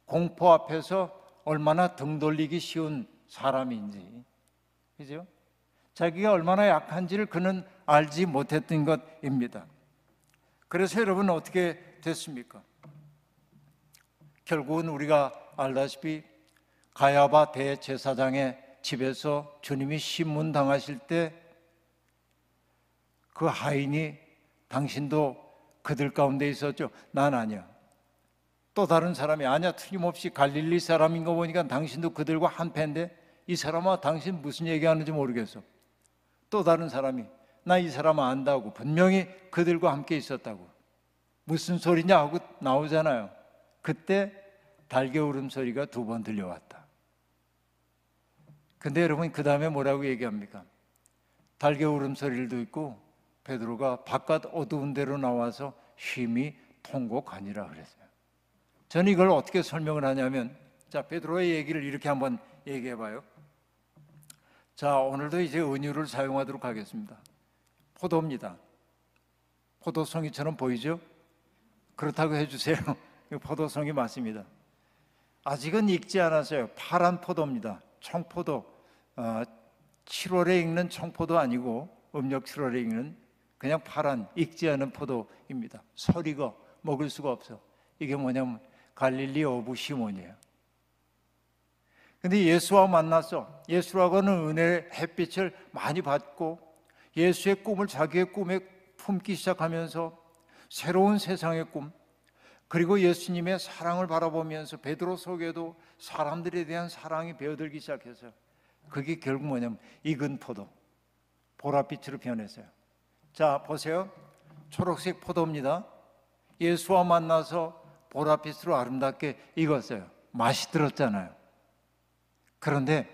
공포 앞에서 얼마나 등 돌리기 쉬운 사람인지, 그죠? 자기가 얼마나 약한지를 그는 알지 못했던 것입니다. 그래서 여러분 어떻게 됐습니까? 결국은 우리가 알다시피 가야바 대제사장의 집에서 주님이 신문당하실 때 그 하인이 당신도 그들 가운데 있었죠? 난 아니야. 또 다른 사람이 아니야, 틀림없이 갈릴리 사람인 거 보니까 당신도 그들과 한패인데 이 사람아 당신 무슨 얘기하는지 모르겠어. 또 다른 사람이 나 이 사람 안다고, 분명히 그들과 함께 있었다고. 무슨 소리냐 하고 나오잖아요. 그때 달개 울음소리가 2번 들려왔다. 근데 여러분 그 다음에 뭐라고 얘기합니까? 달개 울음소리를 듣고 베드로가 바깥 어두운 데로 나와서 쉼이 통곡하니라 그랬어요. 저는 이걸 어떻게 설명을 하냐면, 자, 베드로의 얘기를 이렇게 한번 얘기해 봐요. 자, 오늘도 이제 은유를 사용하도록 하겠습니다. 포도입니다. 포도송이처럼 보이죠? 그렇다고 해주세요. 포도송이 맞습니다. 아직은 익지 않았어요. 파란 포도입니다. 청포도. 7월에 익는 청포도 아니고 음력 7월에 익는 그냥 파란 익지 않은 포도입니다. 설이 익어 먹을 수가 없어. 이게 뭐냐면 갈릴리 어부 시몬이에요. 근데 예수와 만났어. 예수라고는 은혜의 햇빛을 많이 받고 예수의 꿈을 자기의 꿈에 품기 시작하면서 새로운 세상의 꿈, 그리고 예수님의 사랑을 바라보면서 베드로 속에도 사람들에 대한 사랑이 배어들기 시작해서 그게 결국 뭐냐면 익은 포도, 보랏빛으로 변했어요. 자, 보세요. 초록색 포도입니다. 예수와 만나서 보랏빛으로 아름답게 익었어요. 맛이 들었잖아요. 그런데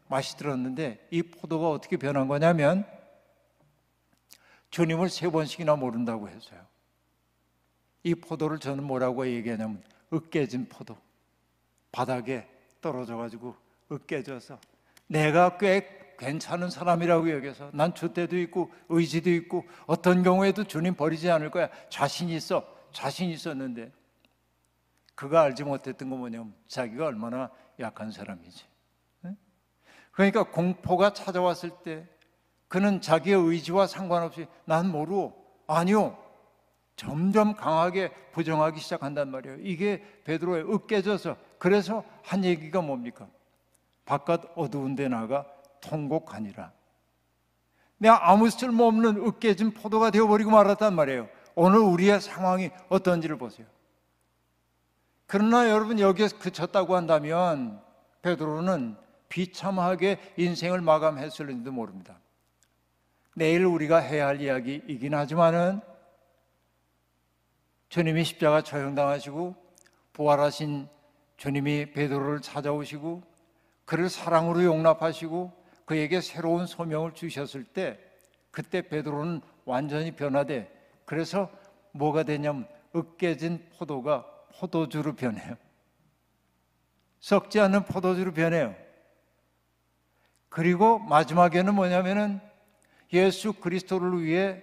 맛이 들었는데 이 포도가 어떻게 변한 거냐면 주님을 3번씩이나 모른다고 했어요. 이 포도를 저는 뭐라고 얘기하냐면 으깨진 포도. 바닥에 떨어져가지고 으깨져서 내가 꽤 괜찮은 사람이라고 여겨서 난 줏대도 있고 의지도 있고 어떤 경우에도 주님 버리지 않을 거야 자신이 있었는데 그가 알지 못했던 건 뭐냐면 자기가 얼마나 약한 사람이지. 그러니까 공포가 찾아왔을 때 그는 자기의 의지와 상관없이 난 모르오, 아니요, 점점 강하게 부정하기 시작한단 말이에요. 이게 베드로의 으깨져서, 그래서 한 얘기가 뭡니까? 바깥 어두운 데 나가 통곡하니라. 내가 아무 쓸모없는 으깨진 포도가 되어버리고 말았단 말이에요. 오늘 우리의 상황이 어떤지를 보세요. 그러나 여러분 여기에 그쳤다고 한다면 베드로는 비참하게 인생을 마감했을지도 모릅니다. 내일 우리가 해야 할 이야기이긴 하지만은 주님이 십자가 처형당하시고 부활하신 주님이 베드로를 찾아오시고 그를 사랑으로 용납하시고 그에게 새로운 소명을 주셨을 때 그때 베드로는 완전히 변화돼. 그래서 뭐가 되냐면 으깨진 포도가 포도주로 변해요. 썩지 않는 포도주로 변해요. 그리고 마지막에는 뭐냐면은 예수 그리스도를 위해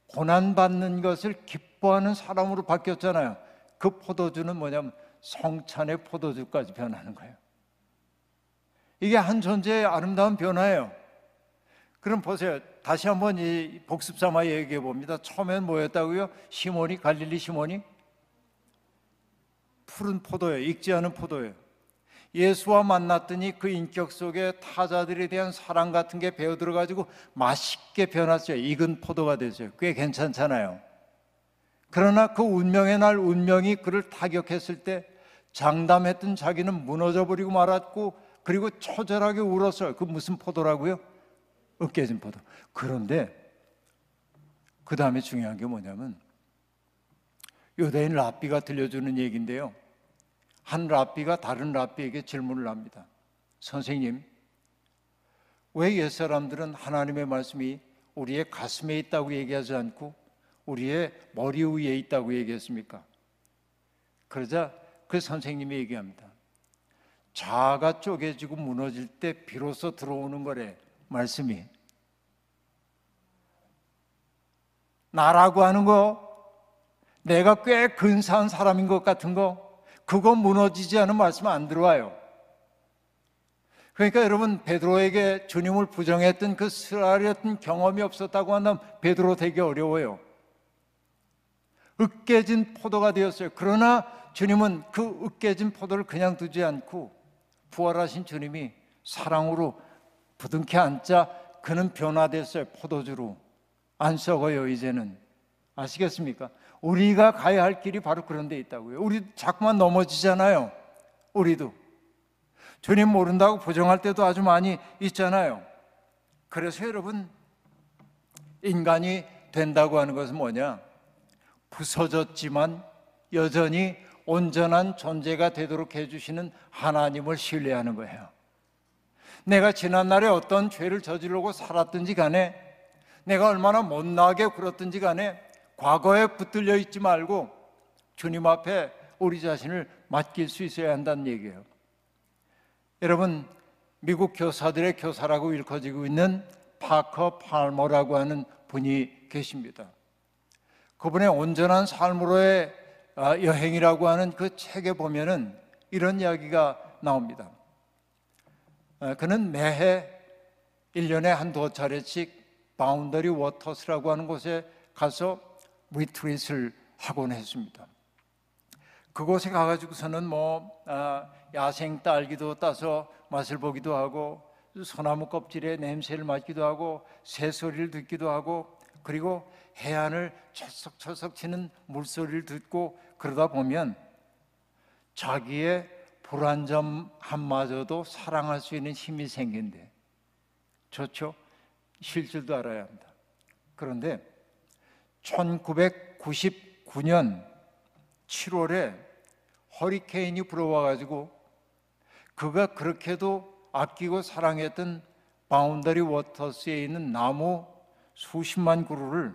고난받는 것을 기뻐하는 사람으로 바뀌었잖아요. 그 포도주는 뭐냐면 성찬의 포도주까지 변하는 거예요. 이게 한 존재의 아름다운 변화예요. 그럼 보세요. 다시 한번 이 복습 삼아 얘기해 봅니다. 처음엔 뭐였다고요? 시몬이, 갈릴리 시몬이 푸른 포도예요. 익지 않은 포도예요. 예수와 만났더니 그 인격 속에 타자들에 대한 사랑 같은 게 배어들어가지고 맛있게 변했어요. 익은 포도가 됐어요. 꽤 괜찮잖아요. 그러나 그 운명의 날 운명이 그를 타격했을 때 장담했던 자기는 무너져버리고 말았고 그리고 처절하게 울었어요. 그 무슨 포도라고요? 으깨진 포도. 그런데 그 다음에 중요한 게 뭐냐면 유대인 랍비가 들려주는 얘기인데요. 한 랍비가 다른 랍비에게 질문을 합니다. 선생님, 왜 옛사람들은 하나님의 말씀이 우리의 가슴에 있다고 얘기하지 않고 우리의 머리 위에 있다고 얘기했습니까? 그러자 그 선생님이 얘기합니다. 자아가 쪼개지고 무너질 때 비로소 들어오는 거래, 말씀이. 나라고 하는 거, 내가 꽤 근사한 사람인 것 같은 거, 그거 무너지지 않은 말씀 안 들어와요. 그러니까 여러분, 베드로에게 주님을 부정했던 그 쓰라렸던 경험이 없었다고 한다면 베드로 되기 어려워요. 으깨진 포도가 되었어요. 그러나 주님은 그 으깨진 포도를 그냥 두지 않고 부활하신 주님이 사랑으로 부둥켜 안자 그는 변화됐어요. 포도주로. 안 썩어요 이제는. 아시겠습니까? 우리가 가야 할 길이 바로 그런 데 있다고요. 우리 자꾸만 넘어지잖아요. 우리도 주님 모른다고 부정할 때도 아주 많이 있잖아요. 그래서 여러분, 인간이 된다고 하는 것은 뭐냐? 부서졌지만 여전히 온전한 존재가 되도록 해주시는 하나님을 신뢰하는 거예요. 내가 지난날에 어떤 죄를 저지르고 살았든지 간에, 내가 얼마나 못나게 굴었든지 간에 과거에 붙들려 있지 말고 주님 앞에 우리 자신을 맡길 수 있어야 한다는 얘기예요. 여러분, 미국 교사들의 교사라고 일컬어지고 있는 파커 팔머라고 하는 분이 계십니다. 그분의 온전한 삶으로의 여행이라고 하는 그 책에 보면은 이런 이야기가 나옵니다. 그는 매해 1년에 한두 차례씩 바운더리 워터스라고 하는 곳에 가서 리트릿을 하곤 했습니다. 그곳에 가가지고서는 야생 딸기도 따서 맛을 보기도 하고, 소나무 껍질의 냄새를 맡기도 하고, 새소리를 듣기도 하고, 그리고 해안을 철썩철썩 치는 물소리를 듣고, 그러다 보면 자기의 불안정함마저도 사랑할 수 있는 힘이 생긴대. 좋죠? 쉴 줄도 알아야 합니다. 그런데 1999년 7월에 허리케인이 불어와가지고 그가 그렇게도 아끼고 사랑했던 바운더리 워터스에 있는 나무 수십만 그루를,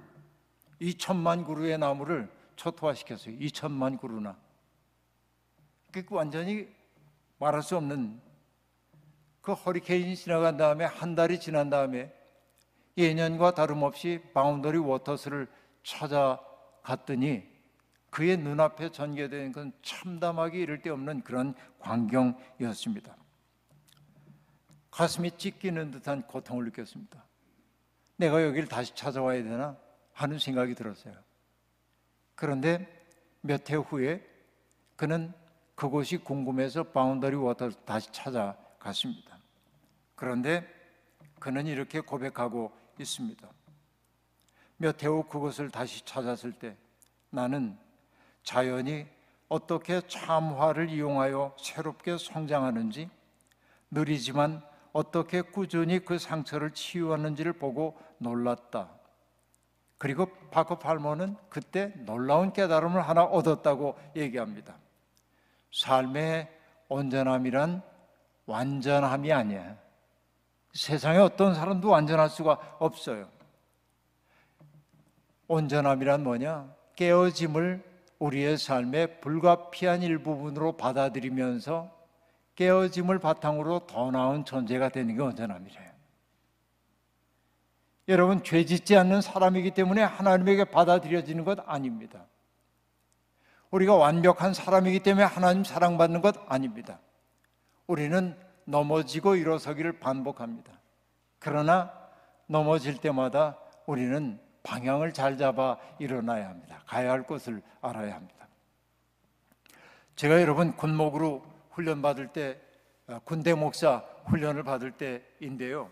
2천만 그루의 나무를 초토화시켰어요. 2천만 그루나. 그 완전히 말할 수 없는, 그 허리케인이 지나간 다음에 한 달이 지난 다음에 예년과 다름없이 바운더리 워터스를 찾아갔더니 그의 눈앞에 전개된 건 참담하기 이를 데 없는 그런 광경이었습니다. 가슴이 찢기는 듯한 고통을 느꼈습니다. 내가 여기를 다시 찾아와야 되나 하는 생각이 들었어요. 그런데 몇 해 후에 그는 그곳이 궁금해서 바운더리 워터를 다시 찾아갔습니다. 그런데 그는 이렇게 고백하고 있습니다. 몇 해 후 그것을 다시 찾았을 때 나는 자연이 어떻게 참화를 이용하여 새롭게 성장하는지, 느리지만 어떻게 꾸준히 그 상처를 치유하는지를 보고 놀랐다. 그리고 파커 팔머는 그때 놀라운 깨달음을 하나 얻었다고 얘기합니다. 삶의 온전함이란 완전함이 아니야. 세상에 어떤 사람도 완전할 수가 없어요. 온전함이란 뭐냐? 깨어짐을 우리의 삶의 불가피한 일부분으로 받아들이면서 깨어짐을 바탕으로 더 나은 존재가 되는 게 온전함이래요. 여러분, 죄 짓지 않는 사람이기 때문에 하나님에게 받아들여지는 것 아닙니다. 우리가 완벽한 사람이기 때문에 하나님 사랑받는 것 아닙니다. 우리는 넘어지고 일어서기를 반복합니다. 그러나 넘어질 때마다 우리는 방향을 잘 잡아 일어나야 합니다. 가야 할 곳을 알아야 합니다. 제가 여러분 군목으로 훈련받을 때, 군대 목사 훈련을 받을 때인데요,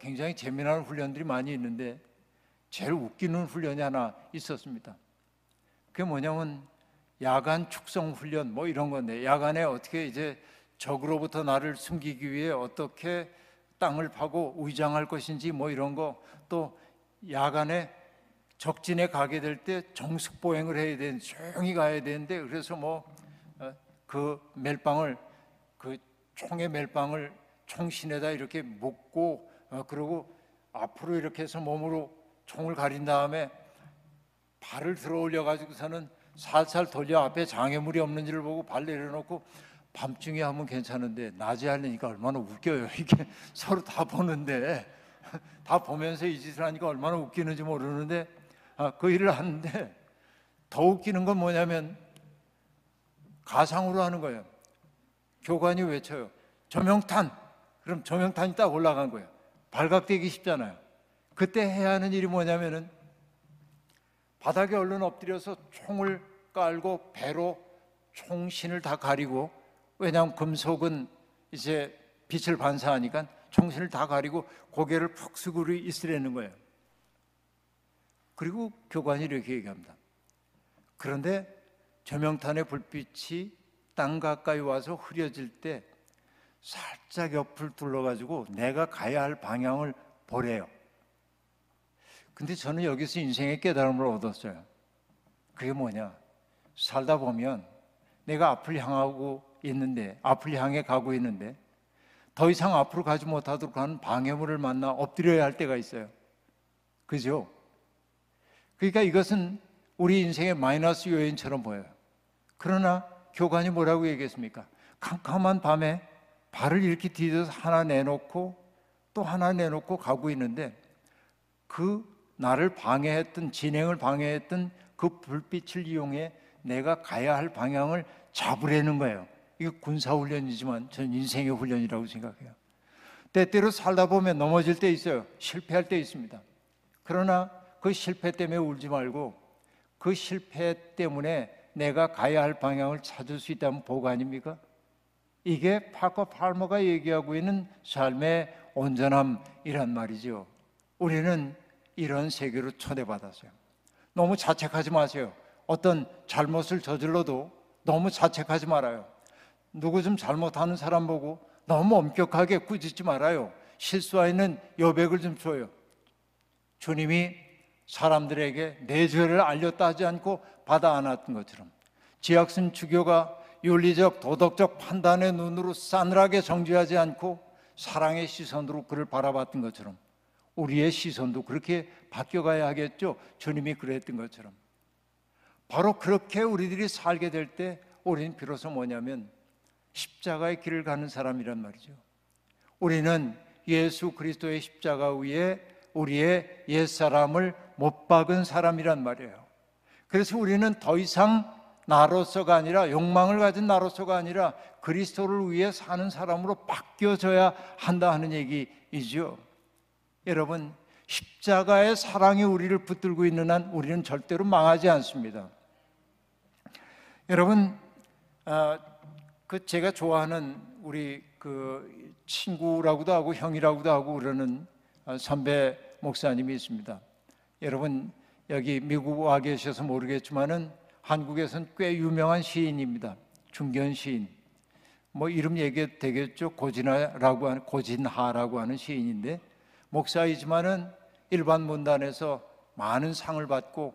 굉장히 재미난 훈련들이 많이 있는데 제일 웃기는 훈련이 하나 있었습니다. 그게 뭐냐면 야간 축성 훈련 이런 건데, 야간에 어떻게 이제 적으로부터 나를 숨기기 위해 어떻게 땅을 파고 위장할 것인지 뭐 이런 거, 또 야간에 적진에 가게 될 때 정숙 보행을 해야 되는, 조용히 가야 되는데, 그래서 그 멜빵을, 그 총의 멜빵을 총신에다 이렇게 묶고, 그리고 앞으로 이렇게 해서 몸으로 총을 가린 다음에 발을 들어 올려 가지고서는 살살 돌려 앞에 장애물이 없는지를 보고 발 내려놓고, 밤중에 하면 괜찮은데 낮에 하려니까 얼마나 웃겨요. 이게 서로 다 보는데, 다 보면서 이 짓을 하니까 얼마나 웃기는지 모르는데, 그 일을 하는데 더 웃기는 건 뭐냐면 가상으로 하는 거예요. 교관이 외쳐요. 조명탄. 그럼 조명탄이 딱 올라간 거예요. 발각되기 쉽잖아요. 그때 해야 하는 일이 뭐냐면은 바닥에 얼른 엎드려서 총을 깔고 배로 총신을 다 가리고, 왜냐하면 금속은 이제 빛을 반사하니까 총신을 다 가리고 고개를 푹 숙이고 있으라는 거예요. 그리고 교관이 이렇게 얘기합니다. 그런데 조명탄의 불빛이 땅 가까이 와서 흐려질 때 살짝 옆을 둘러가지고 내가 가야 할 방향을 보래요. 근데 저는 여기서 인생의 깨달음을 얻었어요. 그게 뭐냐? 살다 보면 내가 앞을 향하고 있는데, 앞을 향해 가고 있는데 더 이상 앞으로 가지 못하도록 하는 방해물을 만나 엎드려야 할 때가 있어요. 그죠? 그러니까 이것은 우리 인생의 마이너스 요인처럼 보여요. 그러나 교관이 뭐라고 얘기했습니까? 캄캄한 밤에 발을 이렇게 디뎌서 하나 내놓고 또 하나 내놓고 가고 있는데, 그 나를 방해했던, 진행을 방해했던 그 불빛을 이용해 내가 가야 할 방향을 잡으려는 거예요. 이게 군사훈련이지만 저는 인생의 훈련이라고 생각해요. 때때로 살다 보면 넘어질 때 있어요. 실패할 때 있습니다. 그러나 그 실패 때문에 울지 말고 그 실패 때문에 내가 가야 할 방향을 찾을 수 있다면 복 아닙니까? 이게 파커 팔머가 얘기하고 있는 삶의 온전함이란 말이죠. 우리는 이런 세계로 초대받았어요. 너무 자책하지 마세요. 어떤 잘못을 저질러도 너무 자책하지 말아요. 누구 좀 잘못하는 사람 보고 너무 엄격하게 꾸짖지 말아요. 실수하는 여백을 좀 줘요. 주님이 사람들에게 내 죄를 알렸다 하지 않고 받아 안았던 것처럼, 지악슨 주교가 윤리적 도덕적 판단의 눈으로 싸늘하게 정죄하지 않고 사랑의 시선으로 그를 바라봤던 것처럼 우리의 시선도 그렇게 바뀌어가야 하겠죠. 주님이 그랬던 것처럼. 바로 그렇게 우리들이 살게 될 때 우리는 비로소 뭐냐면 십자가의 길을 가는 사람이란 말이죠. 우리는 예수 그리스도의 십자가 위에 우리의 옛사람을 못 박은 사람이란 말이에요. 그래서 우리는 더 이상 나로서가 아니라, 욕망을 가진 나로서가 아니라 그리스도를 위해 사는 사람으로 바뀌어져야 한다 하는 얘기이죠. 여러분, 십자가의 사랑이 우리를 붙들고 있는 한 우리는 절대로 망하지 않습니다. 여러분, 제가 좋아하는 우리 그 친구라고도 하고 형이라고도 하고 그러는 선배 목사님이 있습니다. 여러분, 여기 미국 와 계셔서 모르겠지만은 한국에서는 꽤 유명한 시인입니다. 중견 시인. 뭐 이름 얘기해도 되겠죠? 고진하라고 하는 시인인데, 목사이지만은 일반 문단에서 많은 상을 받고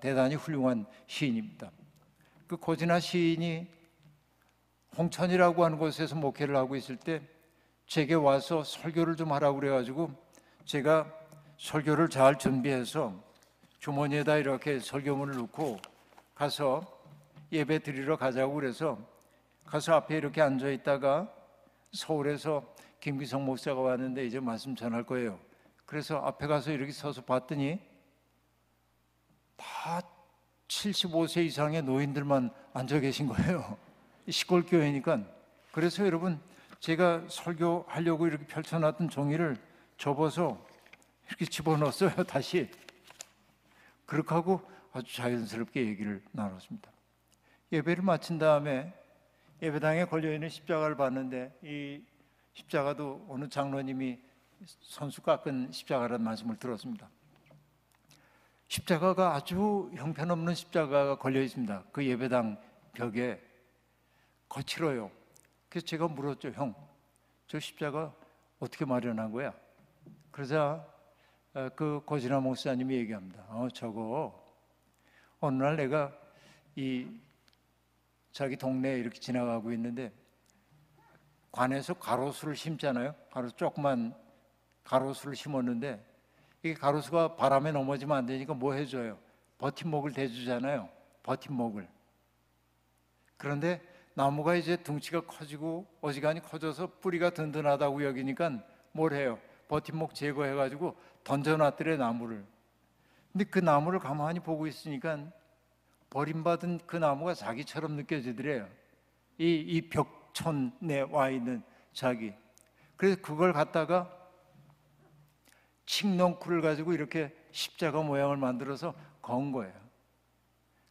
대단히 훌륭한 시인입니다. 그 고진하 시인이 홍천이라고 하는 곳에서 목회를 하고 있을 때 제게 와서 설교를 좀 하라고 그래가지고 제가 설교를 잘 준비해서 주머니에다 이렇게 설교문을 넣고 가서 예배 드리러 가자고 그래서 가서 앞에 이렇게 앉아 있다가 서울에서 김기성 목사가 왔는데 이제 말씀 전할 거예요. 그래서 앞에 가서 이렇게 서서 봤더니 다 75세 이상의 노인들만 앉아 계신 거예요. 시골교회니까. 그래서 여러분, 제가 설교하려고 이렇게 펼쳐놨던 종이를 접어서 이렇게 집어넣었어요. 다시. 그렇게 하고 아주 자연스럽게 얘기를 나눴습니다. 예배를 마친 다음에 예배당에 걸려있는 십자가를 봤는데, 이 십자가도 어느 장로님이 손수 깎은 십자가라는 말씀을 들었습니다. 십자가가 아주 형편없는 십자가가 걸려 있습니다. 그 예배당 벽에 거칠어요. 그래서 제가 물었죠. 형, 저 십자가 어떻게 마련한 거야? 그러자 그 고진아 목사님이 얘기합니다. 저거 어느 날 내가 이 자기 동네에 이렇게 지나가고 있는데 관에서 가로수를 심잖아요. 조그만 가로수를 심었는데 이게 가로수가 바람에 넘어지면 안 되니까 뭐 해줘요? 버팀목을 대주잖아요. 버팀목을. 그런데 나무가 이제 둥치가 커지고 어지간히 커져서 뿌리가 든든하다고 여기니까 뭘 해요? 버팀목 제거해가지고 던져놨더래, 나무를. 근데 그 나무를 가만히 보고 있으니까 버림받은 그 나무가 자기처럼 느껴지더래요. 이 벽촌에 와 있는 자기. 그래서 그걸 갖다가 칡넝쿨을 가지고 이렇게 십자가 모양을 만들어서 건 거예요.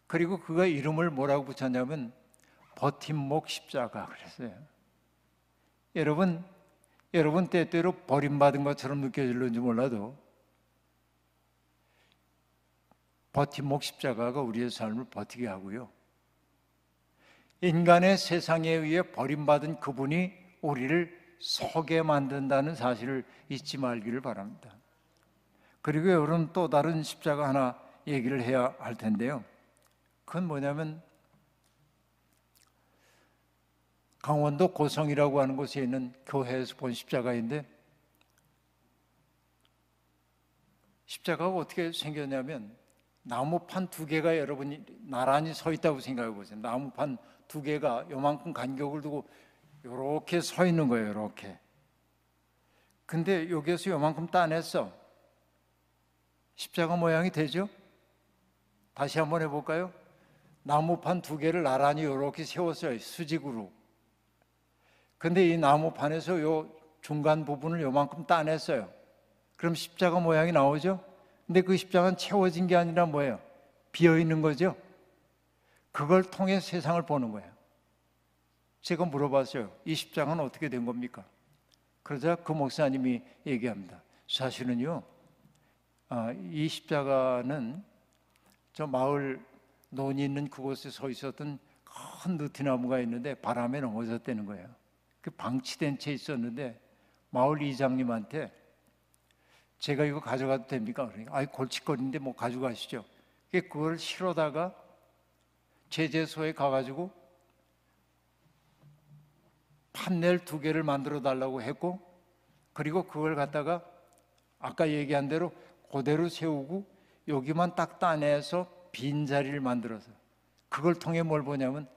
그리고 그가 이름을 뭐라고 붙였냐면 버팀목 십자가 그랬어요. 여러분 때때로 버림받은 것처럼 느껴질는지 몰라도 버팀목 십자가가 우리의 삶을 버티게 하고요, 인간의 세상에 의해 버림받은 그분이 우리를 서게 만든다는 사실을 잊지 말기를 바랍니다. 그리고 여러분, 또 다른 십자가 하나 얘기를 해야 할 텐데요, 그건 뭐냐면 강원도 고성이라고 하는 곳에 있는 교회에서 본 십자가인데, 십자가가 어떻게 생겼냐면 나무판 두 개가 여러분이 나란히 서 있다고 생각해 보세요. 나무판 두 개가 요만큼 간격을 두고 이렇게 서 있는 거예요. 이렇게. 근데 여기에서 요만큼 따냈어. 십자가 모양이 되죠? 다시 한번 해볼까요? 나무판 두 개를 나란히 이렇게 세웠어요. 수직으로. 근데 이 나무판에서 요 중간 부분을 요만큼 따냈어요. 그럼 십자가 모양이 나오죠? 근데 그 십자가는 채워진 게 아니라 뭐예요? 비어 있는 거죠? 그걸 통해 세상을 보는 거예요. 제가 물어봤어요. 이 십자가는 어떻게 된 겁니까? 그러자 그 목사님이 얘기합니다. 사실은요, 이 십자가는 저 마을 논이 있는 그곳에 서 있었던 큰 느티나무가 있는데 바람에 넘어졌다는 거예요. 그 방치된 채 있었는데 마을 이장님한테 제가 이거 가져가도 됩니까? 그러니까 아이 골칫거리인데 뭐 가져가시죠. 그걸 실어다가 제재소에 가가지고 판넬 두 개를 만들어 달라고 했고, 그리고 그걸 갖다가 아까 얘기한 대로 그대로 세우고 여기만 딱 따내서 빈자리를 만들어서 그걸 통해 뭘 보냐면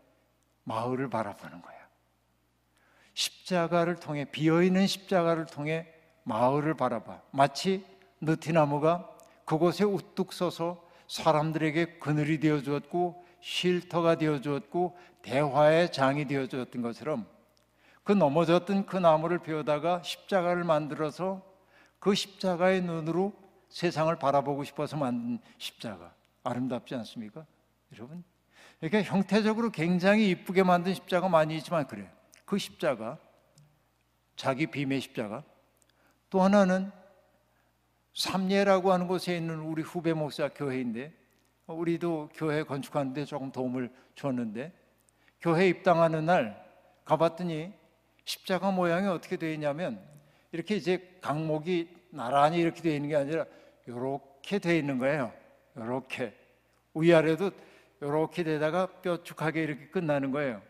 마을을 바라보는 거예요. 십자가를 통해, 비어있는 십자가를 통해 마을을 바라봐. 마치 느티나무가 그곳에 우뚝 서서 사람들에게 그늘이 되어 주었고 쉴터가 되어 주었고 대화의 장이 되어 주었던 것처럼, 그 넘어졌던 그 나무를 베어다가 십자가를 만들어서 그 십자가의 눈으로 세상을 바라보고 싶어서 만든 십자가. 아름답지 않습니까? 여러분, 이렇게 형태적으로 굉장히 이쁘게 만든 십자가 많이 있지만 그래요. 그 십자가, 자기 빔의 십자가. 또 하나는 삼례라고 하는 곳에 있는 우리 후배 목사 교회인데, 우리도 교회 건축하는데 조금 도움을 줬는데, 교회 입당하는 날 가봤더니 십자가 모양이 어떻게 되어 있냐면 이렇게 이제 강목이 나란히 이렇게 되어 있는 게 아니라 이렇게 되어 있는 거예요. 이렇게 위아래도 이렇게 되다가 뾰족하게 이렇게 끝나는 거예요.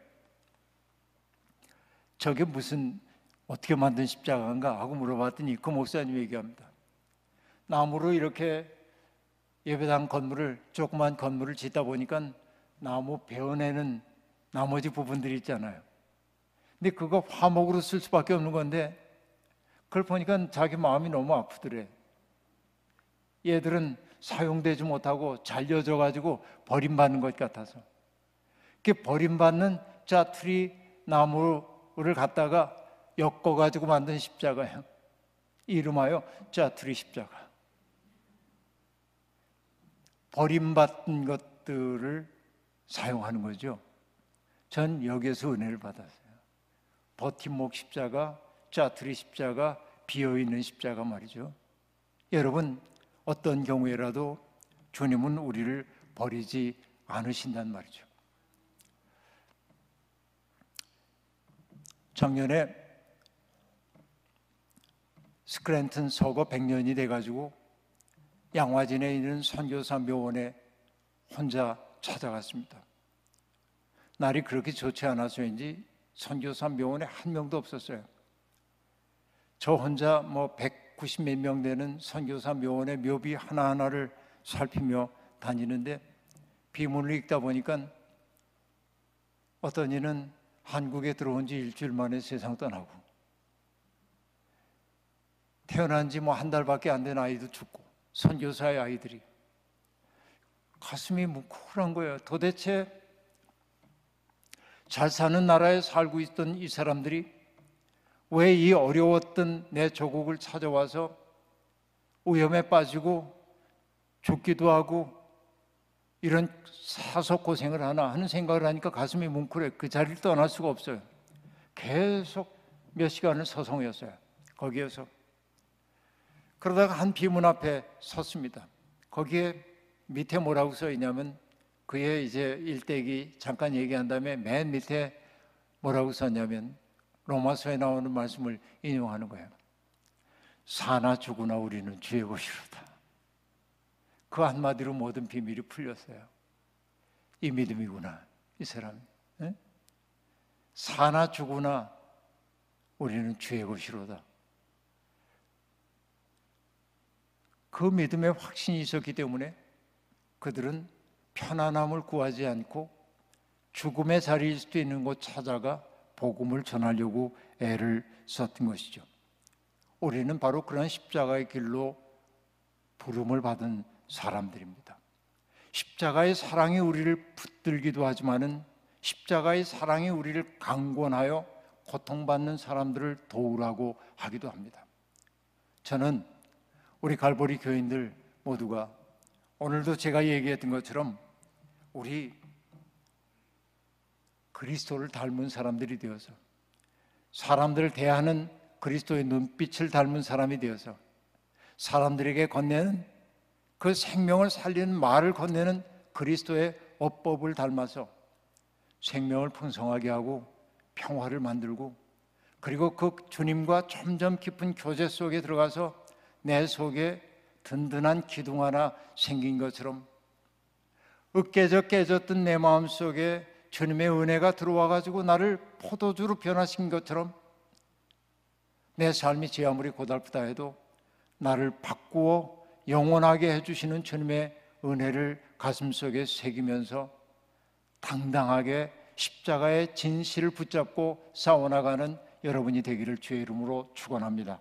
저게 무슨 어떻게 만든 십자가인가 하고 물어봤더니 그 목사님이 얘기합니다. 나무로 이렇게 예배당 건물을, 조그만 건물을 짓다 보니까 나무 베어내는 나머지 부분들이 있잖아요. 근데 그거 화목으로 쓸 수밖에 없는 건데 그걸 보니까 자기 마음이 너무 아프더래. 얘들은 사용되지 못하고 잘려져 가지고 버림받는 것 같아서. 그 버림받는 짜투리 나무를 갖다가 엮어 가지고 만든 십자가예요. 이름하여 짜투리 십자가. 버림받은 것들을 사용하는 거죠. 전 여기에서 은혜를 받았어요. 버팀목 십자가, 짜투리 십자가, 비어있는 십자가 말이죠. 여러분, 어떤 경우에라도 주님은 우리를 버리지 않으신단 말이죠. 작년에 스크랜튼 서거 100년이 돼가지고 양화진에 있는 선교사 묘원에 혼자 찾아갔습니다. 날이 그렇게 좋지 않아서인지 선교사 묘원에 한 명도 없었어요. 저 혼자 190 몇 명 되는 선교사 묘원의 묘비 하나하나를 살피며 다니는데 비문을 읽다 보니까 어떤 이는 한국에 들어온 지 일주일 만에 세상 떠나고, 태어난 지 한 달밖에 안 된 아이도 죽고, 선교사의 아이들이. 가슴이 뭉클한 거예요. 도대체 잘 사는 나라에 살고 있던 이 사람들이 왜 이 어려웠던 내 조국을 찾아와서 오염에 빠지고 죽기도 하고 이런 사서 고생을 하나 하는 생각을 하니까 가슴이 뭉클해. 그 자리를 떠날 수가 없어요. 계속 몇 시간을 서성였어요. 거기에서. 그러다가 한 비문 앞에 섰습니다. 거기에 밑에 뭐라고 써 있냐면, 그의 이제 일대기 잠깐 얘기한 다음에 맨 밑에 뭐라고 썼냐면, 로마서에 나오는 말씀을 인용하는 거예요. 사나 죽으나 우리는 주의 것이로다. 그 한마디로 모든 비밀이 풀렸어요. 이 믿음이구나, 이 사람. 네? 사나 죽으나 우리는 주의 것이로다. 그 믿음에 확신이 있었기 때문에 그들은 편안함을 구하지 않고 죽음의 자리일 수도 있는 곳 찾아가 복음을 전하려고 애를 썼던 것이죠. 우리는 바로 그런 십자가의 길로 부름을 받은 사람들입니다. 십자가의 사랑이 우리를 붙들기도 하지만은 십자가의 사랑이 우리를 강권하여 고통받는 사람들을 도우라고 하기도 합니다. 저는 우리 갈보리 교인들 모두가 오늘도 제가 얘기했던 것처럼 우리 그리스도를 닮은 사람들이 되어서, 사람들을 대하는 그리스도의 눈빛을 닮은 사람이 되어서, 사람들에게 건네는 그 생명을 살리는 말을 건네는 그리스도의 어법을 닮아서 생명을 풍성하게 하고 평화를 만들고, 그리고 그 주님과 점점 깊은 교제 속에 들어가서 내 속에 든든한 기둥 하나 생긴 것처럼, 으깨져 깨졌던 내 마음 속에 주님의 은혜가 들어와 가지고 나를 포도주로 변화시킨 것처럼, 내 삶이 제 아무리 고달프다 해도 나를 바꾸어 영원하게 해주시는 주님의 은혜를 가슴속에 새기면서 당당하게 십자가의 진실을 붙잡고 싸워나가는 여러분이 되기를 주의 이름으로 축원합니다.